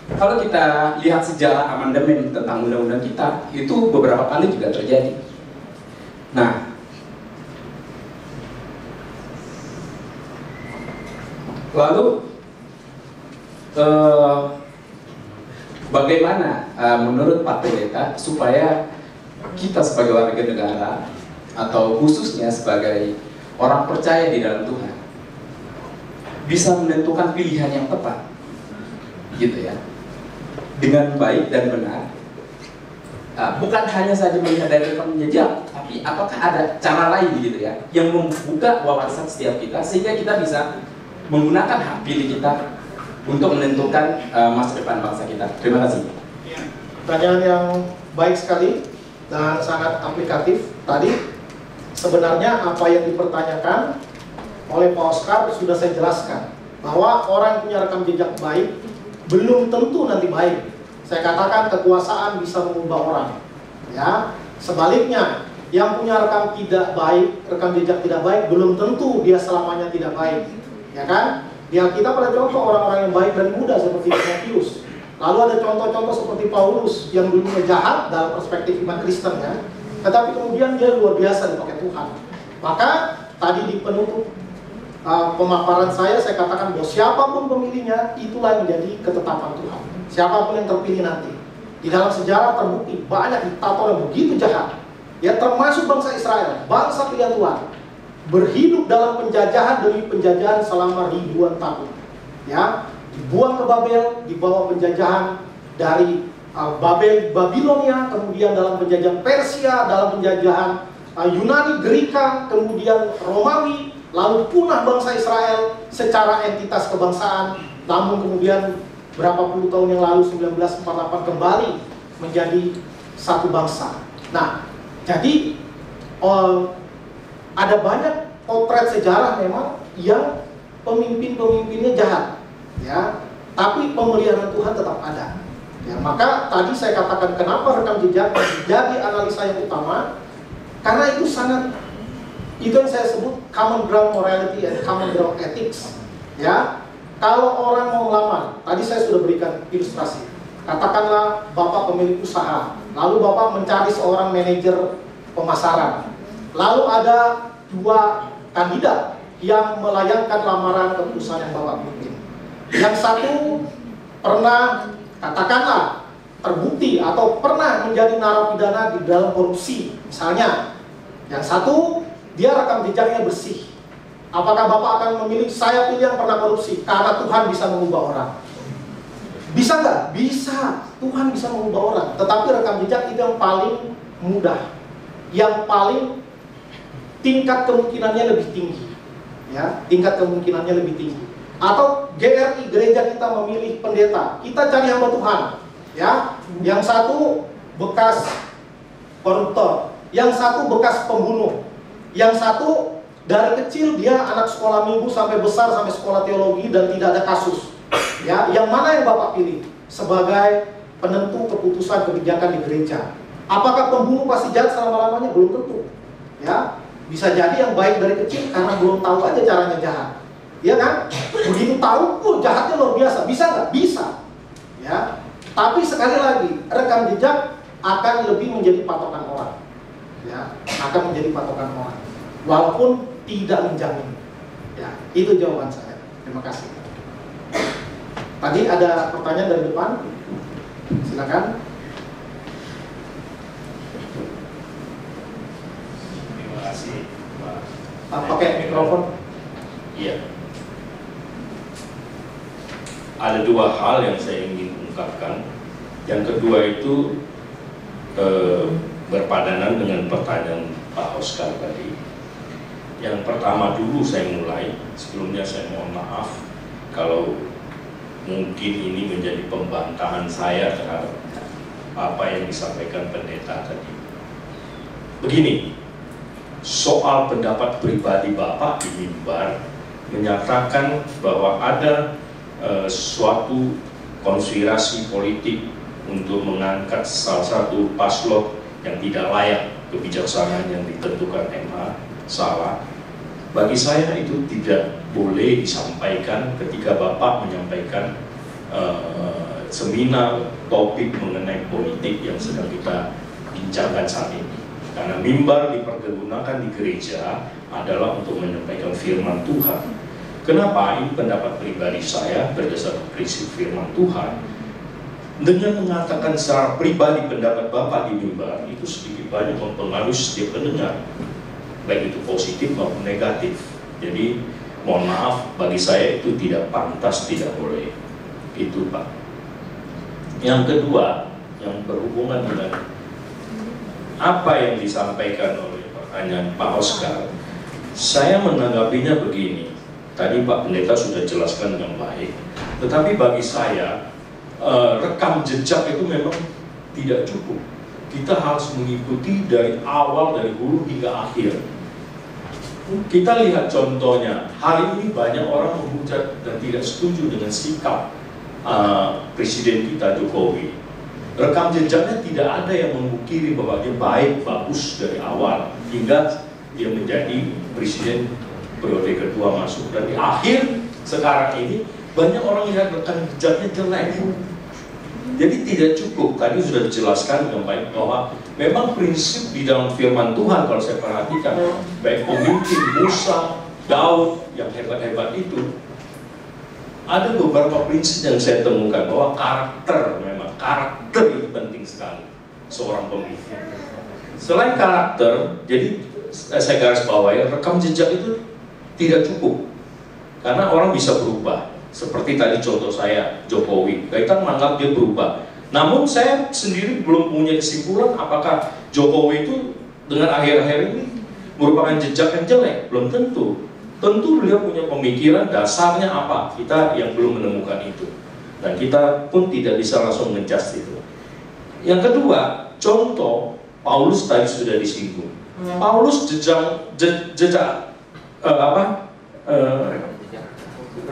Kalau kita lihat sejarah amandemen tentang undang-undang kita, itu beberapa kali juga terjadi. Nah, lalu bagaimana menurut Pak Pendeta supaya kita sebagai warga negara atau khususnya sebagai orang percaya di dalam Tuhan bisa menentukan pilihan yang tepat, gitu ya, dengan baik dan benar. Bukan hanya saja melihat dari rekam jejak, tapi apakah ada cara lain, gitu ya, yang membuka wawasan setiap kita sehingga kita bisa menggunakan hak pilih kita untuk menentukan masa depan bangsa kita. Terima kasih. Pertanyaan yang baik sekali dan sangat aplikatif. Tadi sebenarnya apa yang dipertanyakan oleh Pak Oscar sudah saya jelaskan, bahwa orang yang punya rekam jejak baik belum tentu nanti baik. Saya katakan kekuasaan bisa mengubah orang, ya. Sebaliknya, yang punya rekam tidak baik, rekam jejak tidak baik, belum tentu dia selamanya tidak baik, ya kan? Di Alkitab ada contoh orang-orang yang baik dan muda seperti Timotius. Lalu ada contoh-contoh seperti Paulus yang dulunya jahat dalam perspektif iman Kristen, ya. Tetapi kemudian dia luar biasa dipakai Tuhan. Maka tadi di penutup pemaparan saya katakan bahwa siapapun pemilihnya, itulah yang menjadi ketetapan Tuhan. Siapapun yang terpilih nanti. Di dalam sejarah terbukti banyak diktator yang begitu jahat, ya, termasuk bangsa Israel, bangsa pilihan Tuhan, berhidup dalam penjajahan demi penjajahan selama ribuan tahun, ya, dibuang ke Babel, dibawa penjajahan dari Babilonia, kemudian dalam penjajahan Persia, dalam penjajahan Yunani, Greka, kemudian Romawi, lalu punah bangsa Israel secara entitas kebangsaan, namun kemudian berapa puluh tahun yang lalu 1948 kembali menjadi satu bangsa. Nah, jadi ada banyak potret sejarah memang yang pemimpin-pemimpinnya jahat, ya, tapi pemeliharaan Tuhan tetap ada. Ya, maka tadi saya katakan kenapa rekam jejak jadi analisa yang utama, karena itu sangat, itu yang saya sebut common ground morality and common ground ethics, ya. Kalau orang mau melamar, tadi saya sudah berikan ilustrasi. Katakanlah Bapak pemilik usaha, lalu Bapak mencari seorang manajer pemasaran. Lalu ada dua kandidat yang melayangkan lamaran ke perusahaan yang Bapak pimpin. Yang satu pernah, katakanlah, terbukti atau pernah menjadi narapidana di dalam korupsi, misalnya. Yang satu, dia rekam jejaknya bersih. Apakah Bapak akan memilih, saya pilih yang pernah korupsi, karena Tuhan bisa mengubah orang? Bisa nggak? Bisa. Tuhan bisa mengubah orang. Tetapi rekam jejak itu yang paling mudah, yang paling tingkat kemungkinannya lebih tinggi, ya, tingkat kemungkinannya lebih tinggi. Atau GRI, gereja kita memilih pendeta, kita cari hamba Tuhan, ya. Yang satu bekas koruptor, yang satu bekas pembunuh, yang satu dari kecil dia anak sekolah minggu sampai besar sampai sekolah teologi dan tidak ada kasus, ya. Yang mana yang Bapak pilih sebagai penentu keputusan kebijakan di gereja? Apakah pembunuh pasti jahat selama-lamanya? Belum tentu, ya. Bisa jadi yang baik dari kecil karena belum tahu aja caranya jahat, ya kan? Begitu tahu, jahatnya luar biasa. Bisa nggak? Bisa, ya. Tapi sekali lagi, rekam jejak akan lebih menjadi patokan orang, ya, akan menjadi patokan orang, walaupun tidak menjamin, ya. Itu jawaban saya. Terima kasih. Tadi ada pertanyaan dari depan, silakan. Terima kasih, Pak. Pakai mikrofon. Iya. Ada dua hal yang saya ingin ungkapkan. Yang kedua itu berpadanan dengan pertanyaan Pak Oscar tadi. Yang pertama dulu saya mulai, sebelumnya saya mohon maaf kalau mungkin ini menjadi pembantahan saya terhadap apa yang disampaikan pendeta tadi. Begini, soal pendapat pribadi Bapak di mimbar menyatakan bahwa ada suatu konspirasi politik untuk mengangkat salah satu paslon yang tidak layak kebijaksanaan yang ditentukan MA salah. Bagi saya itu tidak boleh disampaikan ketika Bapak menyampaikan seminar topik mengenai politik yang sedang kita bincangkan saat ini. Karena mimbar dipergunakan di gereja adalah untuk menyampaikan firman Tuhan. Kenapa? Ini pendapat pribadi saya berdasarkan prinsip firman Tuhan. Dengan mengatakan secara pribadi pendapat Bapak di mimbar, itu sedikit banyak mempengaruhi setiap pendengar, baik itu positif maupun negatif. Jadi mohon maaf, bagi saya itu tidak pantas, tidak boleh. Itu Pak. Yang kedua, yang berhubungan dengan apa yang disampaikan oleh pertanyaan Pak Oscar, saya menanggapinya begini. Tadi Pak Pendeta sudah jelaskan dengan baik, tetapi bagi saya rekam jejak itu memang tidak cukup. Kita harus mengikuti dari awal, dari hulu hingga akhir. Kita lihat contohnya, hari ini banyak orang menghujat dan tidak setuju dengan sikap Presiden kita Jokowi. Rekam jejaknya tidak ada yang membuktikan bahwa dia baik, bagus dari awal hingga dia menjadi presiden periode kedua masuk. Dan di akhir sekarang ini banyak orang lihat rekam jejaknya jelek. Jadi tidak cukup. Tadi sudah dijelaskan dengan baik bahwa memang prinsip di dalam firman Tuhan, kalau saya perhatikan, baik pemimpin Musa, Daud yang hebat-hebat itu, ada beberapa prinsip yang saya temukan bahwa karakter itu penting sekali seorang pemimpin. Selain karakter, jadi saya garis bawahi, rekam jejak itu tidak cukup karena orang bisa berubah. Seperti tadi contoh saya Jokowi, kita menganggap dia berubah. Namun saya sendiri belum punya kesimpulan apakah Jokowi itu dengan akhir-akhir ini merupakan jejak yang jelek, belum tentu. Tentu beliau punya pemikiran dasarnya apa, kita yang belum menemukan itu. Dan kita pun tidak bisa langsung ngejudge itu. Yang kedua, contoh Paulus tadi sudah disinggung. Paulus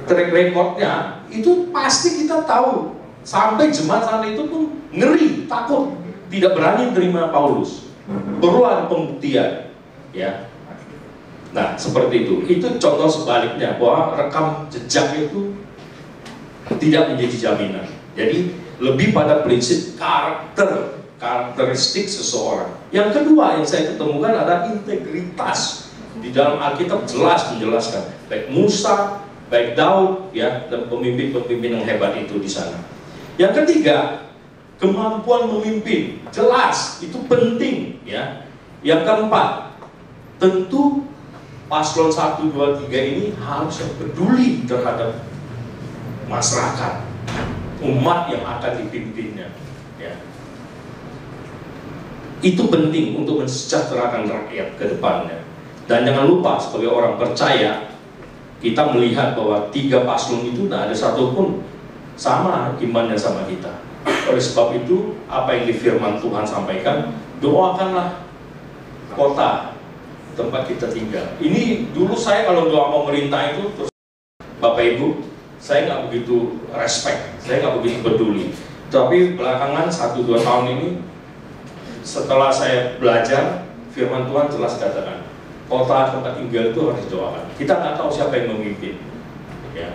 track recordnya itu pasti kita tahu. Sampai jemaat sana itu pun ngeri, takut, tidak berani terima Paulus. Perlu ada pembuktian, ya. Nah, seperti itu. Itu contoh sebaliknya bahwa rekam jejak itu tidak menjadi jaminan. Jadi lebih pada prinsip karakteristik seseorang. Yang kedua yang saya ketemukan adalah integritas. Di dalam Alkitab jelas menjelaskan baik Musa, baik Daud, ya, dan pemimpin-pemimpin yang hebat itu di sana. Yang ketiga, kemampuan memimpin, jelas itu penting, ya. Yang keempat, tentu paslon 1, 2, 3 ini harus peduli terhadap masyarakat, umat yang akan dipimpinnya, ya. Itu penting untuk mensejahterakan rakyat ke depannya. Dan jangan lupa sebagai orang percaya, kita melihat bahwa 3 paslon itu tidak ada satupun sama imannya sama kita. Oleh sebab itu, apa yang di firman Tuhan sampaikan, doakanlah kota tempat kita tinggal. Ini dulu saya kalau doa pemerintah itu, terus Bapak Ibu, saya nggak begitu respect, saya nggak begitu peduli. Tapi belakangan 1-2 tahun ini, setelah saya belajar, firman Tuhan jelas katakan, kota tempat tinggal itu harus didoakan. Kita nggak tahu siapa yang memimpin, ya.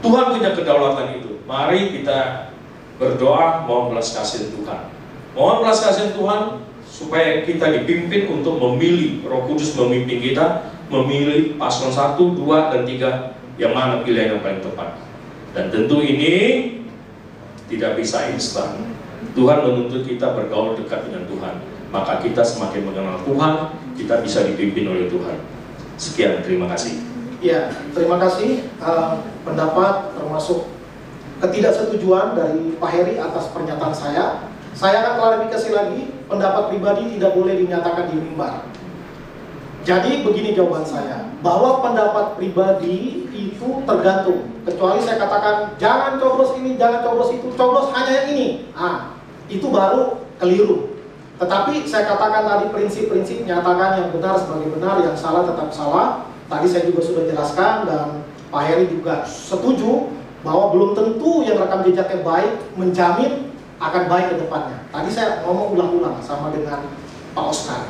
Tuhan punya kedaulatan itu. Mari kita berdoa, mohon belas kasihan Tuhan. Mohon belas kasihan Tuhan supaya kita dipimpin untuk memilih, Roh Kudus memimpin kita, memilih paslon 1, 2, dan 3 yang mana pilihan yang paling tepat. Dan tentu ini tidak bisa instan. Tuhan menuntut kita bergaul dekat dengan Tuhan. Maka kita semakin mengenal Tuhan, kita bisa dipimpin oleh Tuhan. Sekian, terima kasih. Ya, terima kasih. Pendapat termasuk ketidaksetujuan dari Pak Heri atas pernyataan saya. Saya akan klarifikasi lagi, pendapat pribadi tidak boleh dinyatakan di mimbar. Jadi begini jawaban saya, bahwa pendapat pribadi itu tergantung. Kecuali saya katakan, jangan coblos ini, jangan coblos itu, coblos hanya yang ini. Itu baru keliru. Tetapi saya katakan tadi prinsip-prinsip, nyatakan yang benar sebagai benar, yang salah tetap salah. Tadi saya juga sudah jelaskan dan Pak Heri juga setuju bahwa belum tentu yang rekam jejaknya baik menjamin akan baik ke depannya. Tadi saya ngomong ulang-ulang sama dengan Pak Oscar.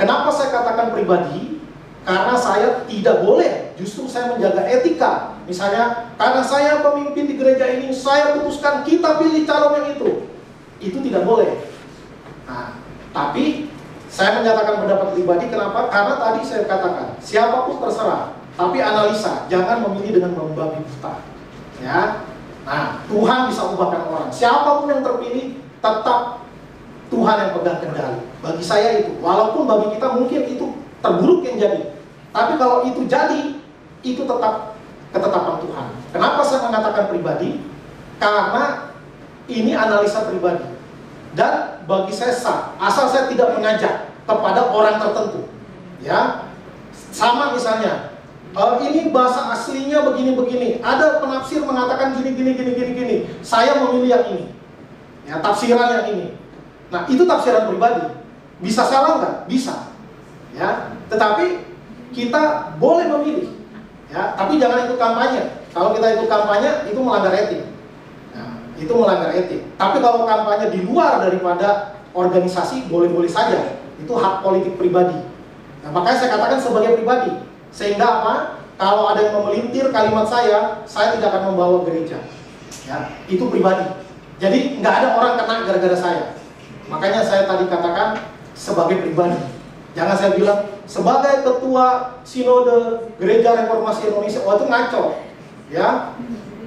Kenapa saya katakan pribadi? Karena saya tidak boleh, justru saya menjaga etika. Misalnya, karena saya pemimpin di gereja ini, saya putuskan kita pilih calon yang itu. Itu tidak boleh. Nah, tapi saya menyatakan pendapat pribadi, kenapa? Karena tadi saya katakan, siapapun terserah, tapi analisa, jangan memilih dengan membabi buta. Ya, nah, Tuhan bisa ubahkan orang. Siapapun yang terpilih, tetap Tuhan yang pegang kendali. Bagi saya itu, walaupun bagi kita mungkin itu terburuk yang jadi, tapi kalau itu jadi, itu tetap ketetapan Tuhan. Kenapa saya mengatakan pribadi? Karena ini analisa pribadi. Dan bagi saya sah, asal saya tidak mengajak kepada orang tertentu. Ya, sama misalnya, ini bahasa aslinya begini-begini. Ada penafsir mengatakan gini. Saya memilih yang ini. Ya, tafsiran yang ini. Nah, itu tafsiran pribadi. Bisa salah nggak? Bisa. Ya, tetapi kita boleh memilih. Ya, tapi jangan ikut kampanye. Kalau kita ikut kampanye, itu melanggar etik. Nah, itu melanggar etik. Tapi kalau kampanye di luar daripada organisasi, boleh-boleh saja. Itu hak politik pribadi. Nah, makanya saya katakan sebagai pribadi. Sehingga apa? Kalau ada yang memelintir kalimat saya tidak akan membawa gereja. Ya, itu pribadi. Jadi nggak ada orang kena gara-gara saya. Makanya saya tadi katakan sebagai pribadi. Jangan saya bilang sebagai ketua sinode Gereja Reformasi Indonesia, itu ngaco. Ya,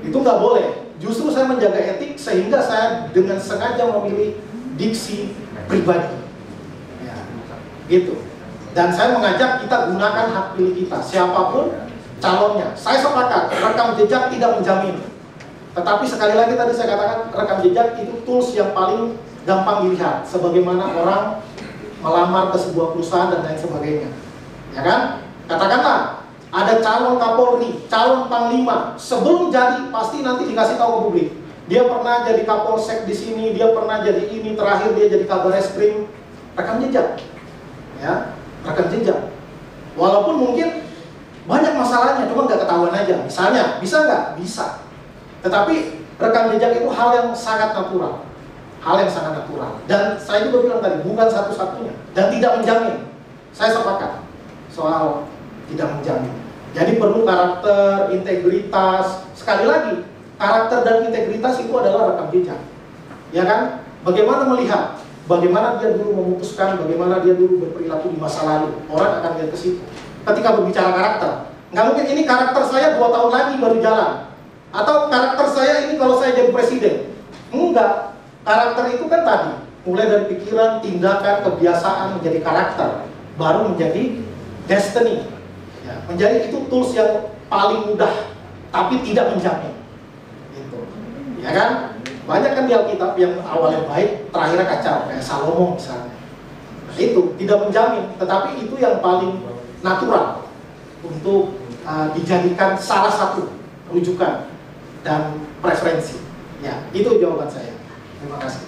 itu nggak boleh. Justru saya menjaga etik sehingga saya dengan sengaja memilih diksi pribadi. Ya, gitu. Dan saya mengajak kita gunakan hak pilih kita, siapapun calonnya. Saya sepakat, rekam jejak tidak menjamin. Tetapi sekali lagi tadi saya katakan, rekam jejak itu tools yang paling gampang dilihat. Sebagaimana orang melamar ke sebuah perusahaan dan lain sebagainya. Ya kan? Katakanlah, ada calon Kapolri, calon Panglima. Sebelum jadi, pasti nanti dikasih tahu ke publik. Dia pernah jadi Kapolsek di sini, dia pernah jadi ini, terakhir dia jadi Kabar Eskrim. Rekam jejak. Ya, rekam jejak. Walaupun mungkin banyak masalahnya, cuma nggak ketahuan aja. Misalnya, bisa nggak? Bisa. Tetapi rekam jejak itu hal yang sangat natural. Hal yang sangat natural. Dan saya juga bilang tadi, bukan satu-satunya. Dan tidak menjamin. Saya sepakat soal tidak menjamin. Jadi perlu karakter, integritas. Sekali lagi, karakter dan integritas itu adalah rekam jejak. Ya kan? Bagaimana melihat? Bagaimana dia dulu memutuskan, bagaimana dia dulu berperilaku di masa lalu. Orang akan lihat ke situ. Ketika berbicara karakter, nggak mungkin ini karakter saya 2 tahun lagi baru jalan. Atau karakter saya ini kalau saya jadi presiden. Enggak. Karakter itu kan tadi, mulai dari pikiran, tindakan, kebiasaan menjadi karakter, baru menjadi destiny. Ya, menjadi itu tools yang paling mudah, tapi tidak menjamin. Gitu. Ya kan? Banyak kan di Alkitab yang awalnya baik, terakhirnya kacau, kayak Salomo misalnya. Nah, itu tidak menjamin, tetapi itu yang paling natural untuk dijadikan salah satu rujukan dan preferensi. Ya, itu jawaban saya. Terima kasih.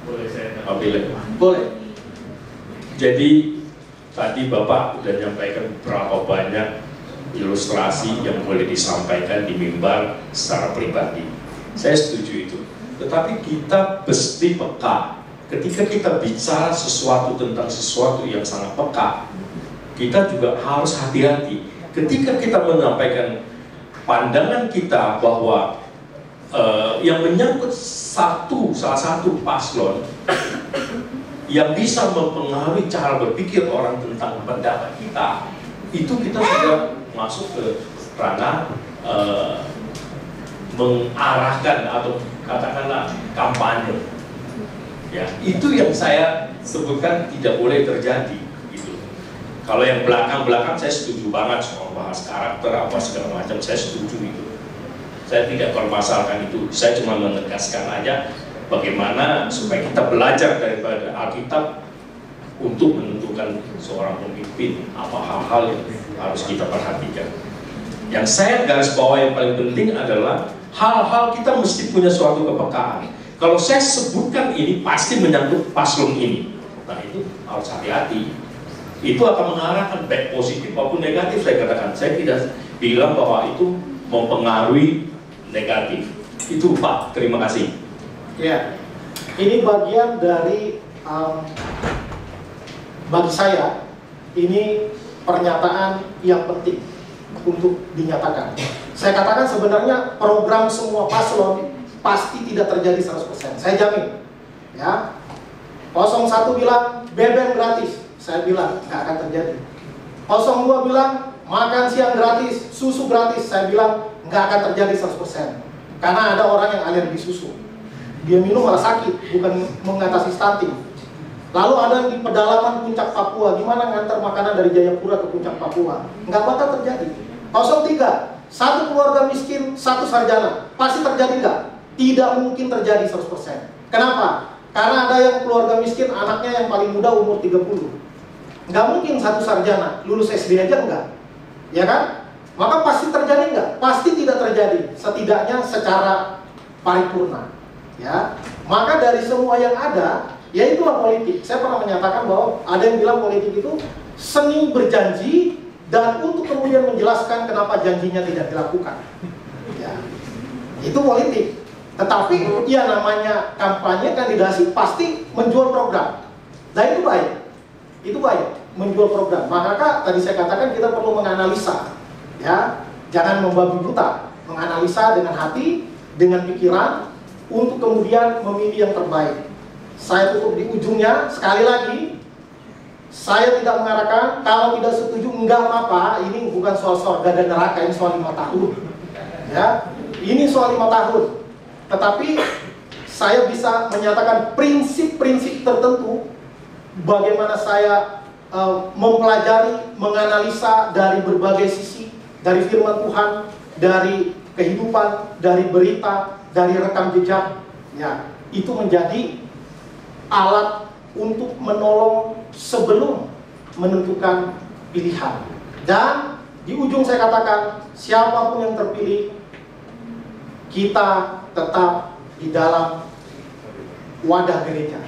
Boleh saya ambil? Boleh. Jadi tadi Bapak sudah menyampaikan berapa banyak ilustrasi yang boleh disampaikan di mimbar secara pribadi. Saya setuju itu. Tetapi kita mesti peka. Ketika kita bicara sesuatu tentang sesuatu yang sangat peka, kita juga harus hati-hati. Ketika kita menyampaikan pandangan kita bahwa yang menyangkut salah satu paslon yang bisa mempengaruhi cara berpikir orang tentang pendapat kita, itu kita sudah masuk ke ranah mengarahkan atau katakanlah kampanye. Ya, itu yang saya sebutkan tidak boleh terjadi. Gitu. Kalau yang belakang-belakang saya setuju banget soal bahas karakter apa segala macam, saya setuju itu. Saya tidak permasalahkan itu, saya cuma menegaskan aja bagaimana supaya kita belajar daripada Alkitab untuk menentukan seorang pemimpin, apa hal-hal yang harus kita perhatikan. Yang saya garis bawah yang paling penting adalah hal-hal kita mesti punya suatu kepekaan. Kalau saya sebutkan ini pasti menyangkut paslon ini, nah itu harus hati-hati. Itu akan mengarahkan baik positif maupun negatif. Saya katakan, saya tidak bilang bahwa itu mempengaruhi negatif. Itu Pak, terima kasih. Ya, ini bagian dari bagi saya ini pernyataan yang penting untuk dinyatakan. Saya katakan sebenarnya program semua paslon pasti tidak terjadi 100%. Saya jamin. Ya. 01 bilang BBM gratis. Saya bilang nggak akan terjadi. 02 bilang makan siang gratis, susu gratis. Saya bilang nggak akan terjadi 100%. Karena ada orang yang alergi susu. Dia minum malah sakit, bukan mengatasi stunting. Lalu ada yang di pedalaman puncak Papua, gimana ngantar makanan dari Jayapura ke puncak Papua? Nggak bakal terjadi. 03, satu keluarga miskin, satu sarjana. Pasti terjadi nggak? Tidak mungkin terjadi 100%. Kenapa? Karena ada yang keluarga miskin, anaknya yang paling muda umur 30. Nggak mungkin satu sarjana, lulus SD aja enggak. Ya kan? Maka pasti terjadi nggak? Pasti tidak terjadi. Setidaknya secara paripurna. Ya. Maka dari semua yang ada, ya itulah politik. Saya pernah menyatakan bahwa ada yang bilang politik itu seni berjanji dan untuk kemudian menjelaskan kenapa janjinya tidak dilakukan. Ya. Itu politik. Tetapi ya namanya kampanye, kandidasi pasti menjual program. Nah itu baik. Itu baik, menjual program. Maka tadi saya katakan kita perlu menganalisa. Ya, jangan membabi buta. Menganalisa dengan hati, dengan pikiran untuk kemudian memilih yang terbaik. Saya tutup di ujungnya sekali lagi. Saya tidak mengarahkan, kalau tidak setuju enggak apa-apa. Ini bukan soal surga dan neraka, ini soal 5 tahun. Ya, ini soal 5 tahun. Tetapi saya bisa menyatakan prinsip-prinsip tertentu bagaimana saya mempelajari, menganalisa dari berbagai sisi, dari firman Tuhan, dari kehidupan, dari berita, dari rekam jejak. Ya, itu menjadi alat untuk menolong sebelum menentukan pilihan. Dan di ujung saya katakan, siapapun yang terpilih, kita tetap di dalam wadah gereja,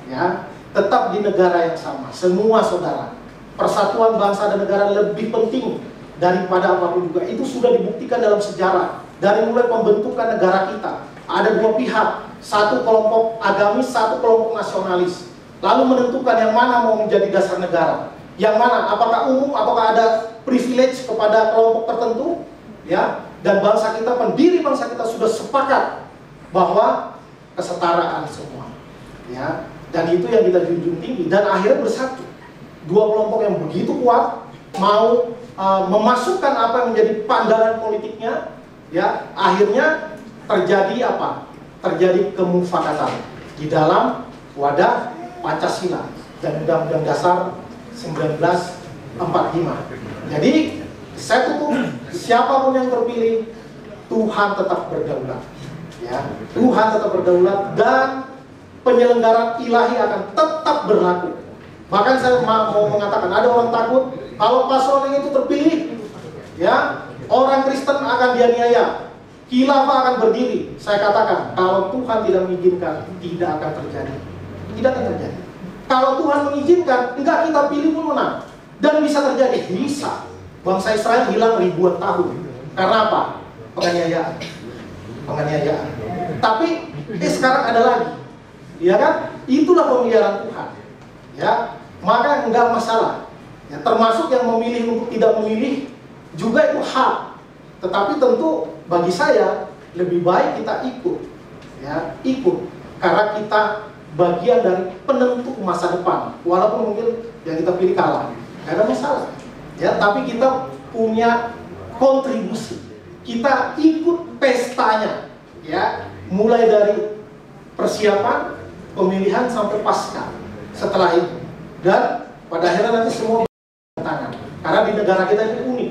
ya, tetap di negara yang sama, semua saudara. Persatuan bangsa dan negara lebih penting daripada apapun juga. Itu sudah dibuktikan dalam sejarah. Dari mulai pembentukan negara kita, ada dua pihak, satu kelompok agamis, satu kelompok nasionalis. Lalu menentukan yang mana mau menjadi dasar negara, yang mana, apakah umum, apakah ada privilege kepada kelompok tertentu, ya. Dan bangsa kita, pendiri bangsa kita sudah sepakat bahwa kesetaraan semua, ya. Dan itu yang kita junjung tinggi, dan akhirnya bersatu. Dua kelompok yang begitu kuat mau memasukkan apa yang menjadi pandangan politiknya, ya. Akhirnya terjadi apa? Terjadi kemufakatan di dalam wadah Pancasila dan Undang-Undang Dasar 1945. Jadi saya tutup, siapapun yang terpilih, Tuhan tetap berdaulat, ya. Tuhan tetap berdaulat dan penyelenggaraan ilahi akan tetap berlaku. Bahkan saya mau mengatakan, ada orang takut kalau paslon yang itu terpilih, ya, orang Kristen akan dianiaya, khilafah akan berdiri. Saya katakan, kalau Tuhan tidak mengizinkan, tidak akan terjadi. Tidak akan terjadi. Kalau Tuhan mengizinkan, enggak, kita pilih pun menang. Dan bisa terjadi, bisa. Bangsa Israel hilang ribuan tahun. Karena apa? Penganiayaan. Penganiayaan. Tapi sekarang ada lagi. Ya kan? Itulah pemeliharaan Tuhan. Ya, maka enggak masalah. Ya, termasuk yang memilih untuk tidak memilih juga itu hak. Tetapi tentu bagi saya lebih baik kita ikut. Ya, ikut. Karena kita bagian dari penentu masa depan. Walaupun mungkin yang kita pilih kalah, nggak ada masalah. Ya, tapi kita punya kontribusi. Kita ikut pestanya, ya, mulai dari persiapan, pemilihan sampai pasca. Setelah itu, dan pada akhirnya nanti semua tangan. Karena di negara kita ini unik,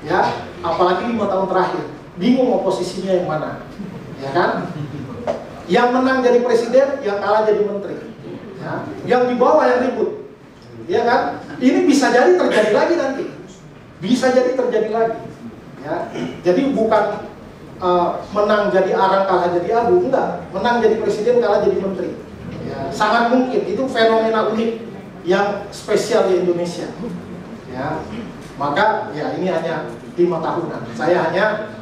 ya, apalagi 5 tahun terakhir, bingung oposisinya yang mana, ya kan? Yang menang jadi presiden, yang kalah jadi menteri, ya. Yang di bawah yang ribut, ya kan? Ini bisa jadi terjadi lagi nanti, bisa jadi terjadi lagi, ya. Jadi bukan menang jadi arang, kalah jadi abu, enggak. Menang jadi presiden, kalah jadi menteri, ya. Sangat mungkin, itu fenomena unik yang spesial di Indonesia, ya. Maka ya ini hanya 5 tahunan. Saya hanya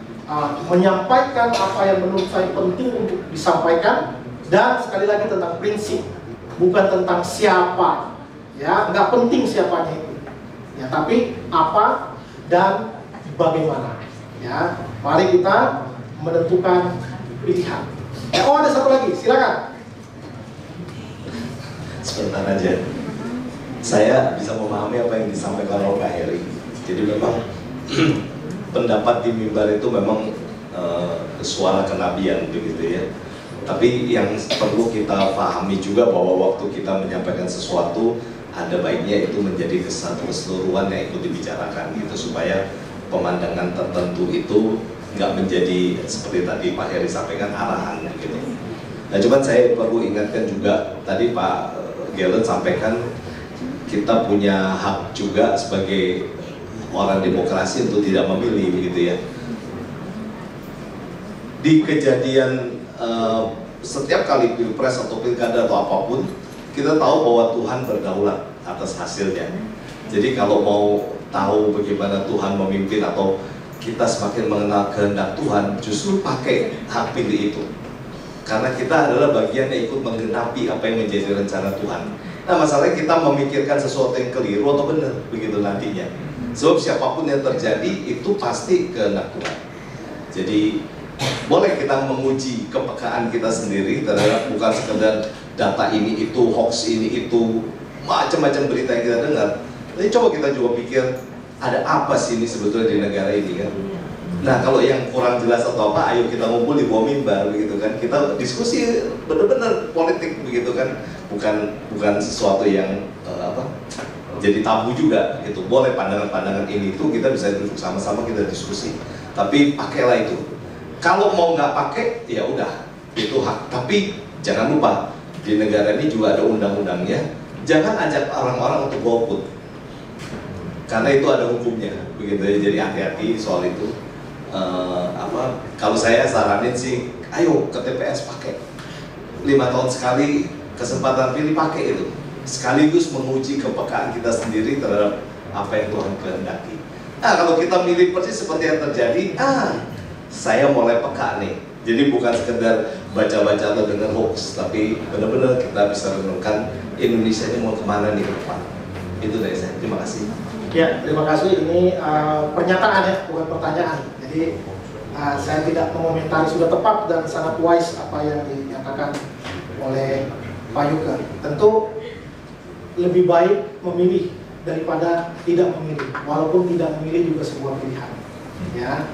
menyampaikan apa yang menurut saya penting untuk disampaikan, dan sekali lagi tentang prinsip, bukan tentang siapa, ya, nggak penting siapanya itu, Ya, tapi apa dan bagaimana. Ya, mari kita menentukan pilihan. Oh, ada satu lagi, silakan. Sebentar aja. Saya bisa memahami apa yang disampaikan oleh Pak Heri. Jadi memang pendapat di mimbar itu memang suara kenabian begitu ya. Tapi yang perlu kita pahami juga bahwa waktu kita menyampaikan sesuatu, ada baiknya itu menjadi satu keseluruhan yang ikut dibicarakan gitu, supaya pemandangan tertentu itu nggak menjadi seperti tadi Pak Heri sampaikan arahan gitu. Nah, cuman saya perlu ingatkan juga tadi Pak Gelen sampaikan kita punya hak juga sebagai orang demokrasi untuk tidak memilih begitu ya. Di kejadian setiap kali pilpres atau pilkada atau apapun, kita tahu bahwa Tuhan berdaulat atas hasilnya. Jadi kalau mau tahu bagaimana Tuhan memimpin atau kita semakin mengenal kehendak Tuhan, justru pakai hak pilih itu. Karena kita adalah bagian yang ikut menggenapi apa yang menjadi rencana Tuhan. Nah, masalahnya kita memikirkan sesuatu yang keliru atau benar begitu nantinya. Sebab siapapun yang terjadi itu pasti kehendak Tuhan. Jadi boleh kita menguji kepekaan kita sendiri terhadap bukan sekedar data ini itu, hoax ini itu, macam-macam berita yang kita dengar. Tapi coba kita juga pikir, ada apa sih ini sebetulnya di negara ini kan? Nah, kalau yang kurang jelas atau apa, ayo kita ngumpul di bawah mimbar begitu kan. Kita diskusi benar-benar politik begitu kan. Bukan sesuatu yang jadi tabu juga gitu. Boleh pandangan-pandangan ini itu kita bisa duduk sama-sama kita diskusi. Tapi pakailah itu. Kalau mau nggak pakai, ya udah, itu hak. Tapi jangan lupa, di negara ini juga ada undang-undangnya. Jangan ajak orang-orang untuk golput, karena itu ada hukumnya, begitu ya. Jadi hati-hati soal itu. Kalau saya saranin sih, ayo ke TPS pakai. 5 tahun sekali kesempatan pilih, pakai itu. Sekaligus menguji kepekaan kita sendiri terhadap apa yang Tuhan kehendaki. Nah, kalau kita milih persis seperti yang terjadi, saya mulai peka nih. Jadi bukan sekedar baca-baca atau dengar hoax, tapi benar-benar kita bisa renungkan Indonesia ini mau kemana nih ke depan. Itu dari saya. Terima kasih. Ya, terima kasih. Ini pernyataan ya, bukan pertanyaan. Jadi saya tidak mengomentari, sudah tepat dan sangat wise apa yang dinyatakan oleh Pak Yuka. Tentu lebih baik memilih daripada tidak memilih, walaupun tidak memilih juga sebuah pilihan. Ya.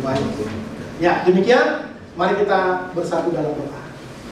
Baik. Ya, demikian. Mari kita bersatu dalam doa.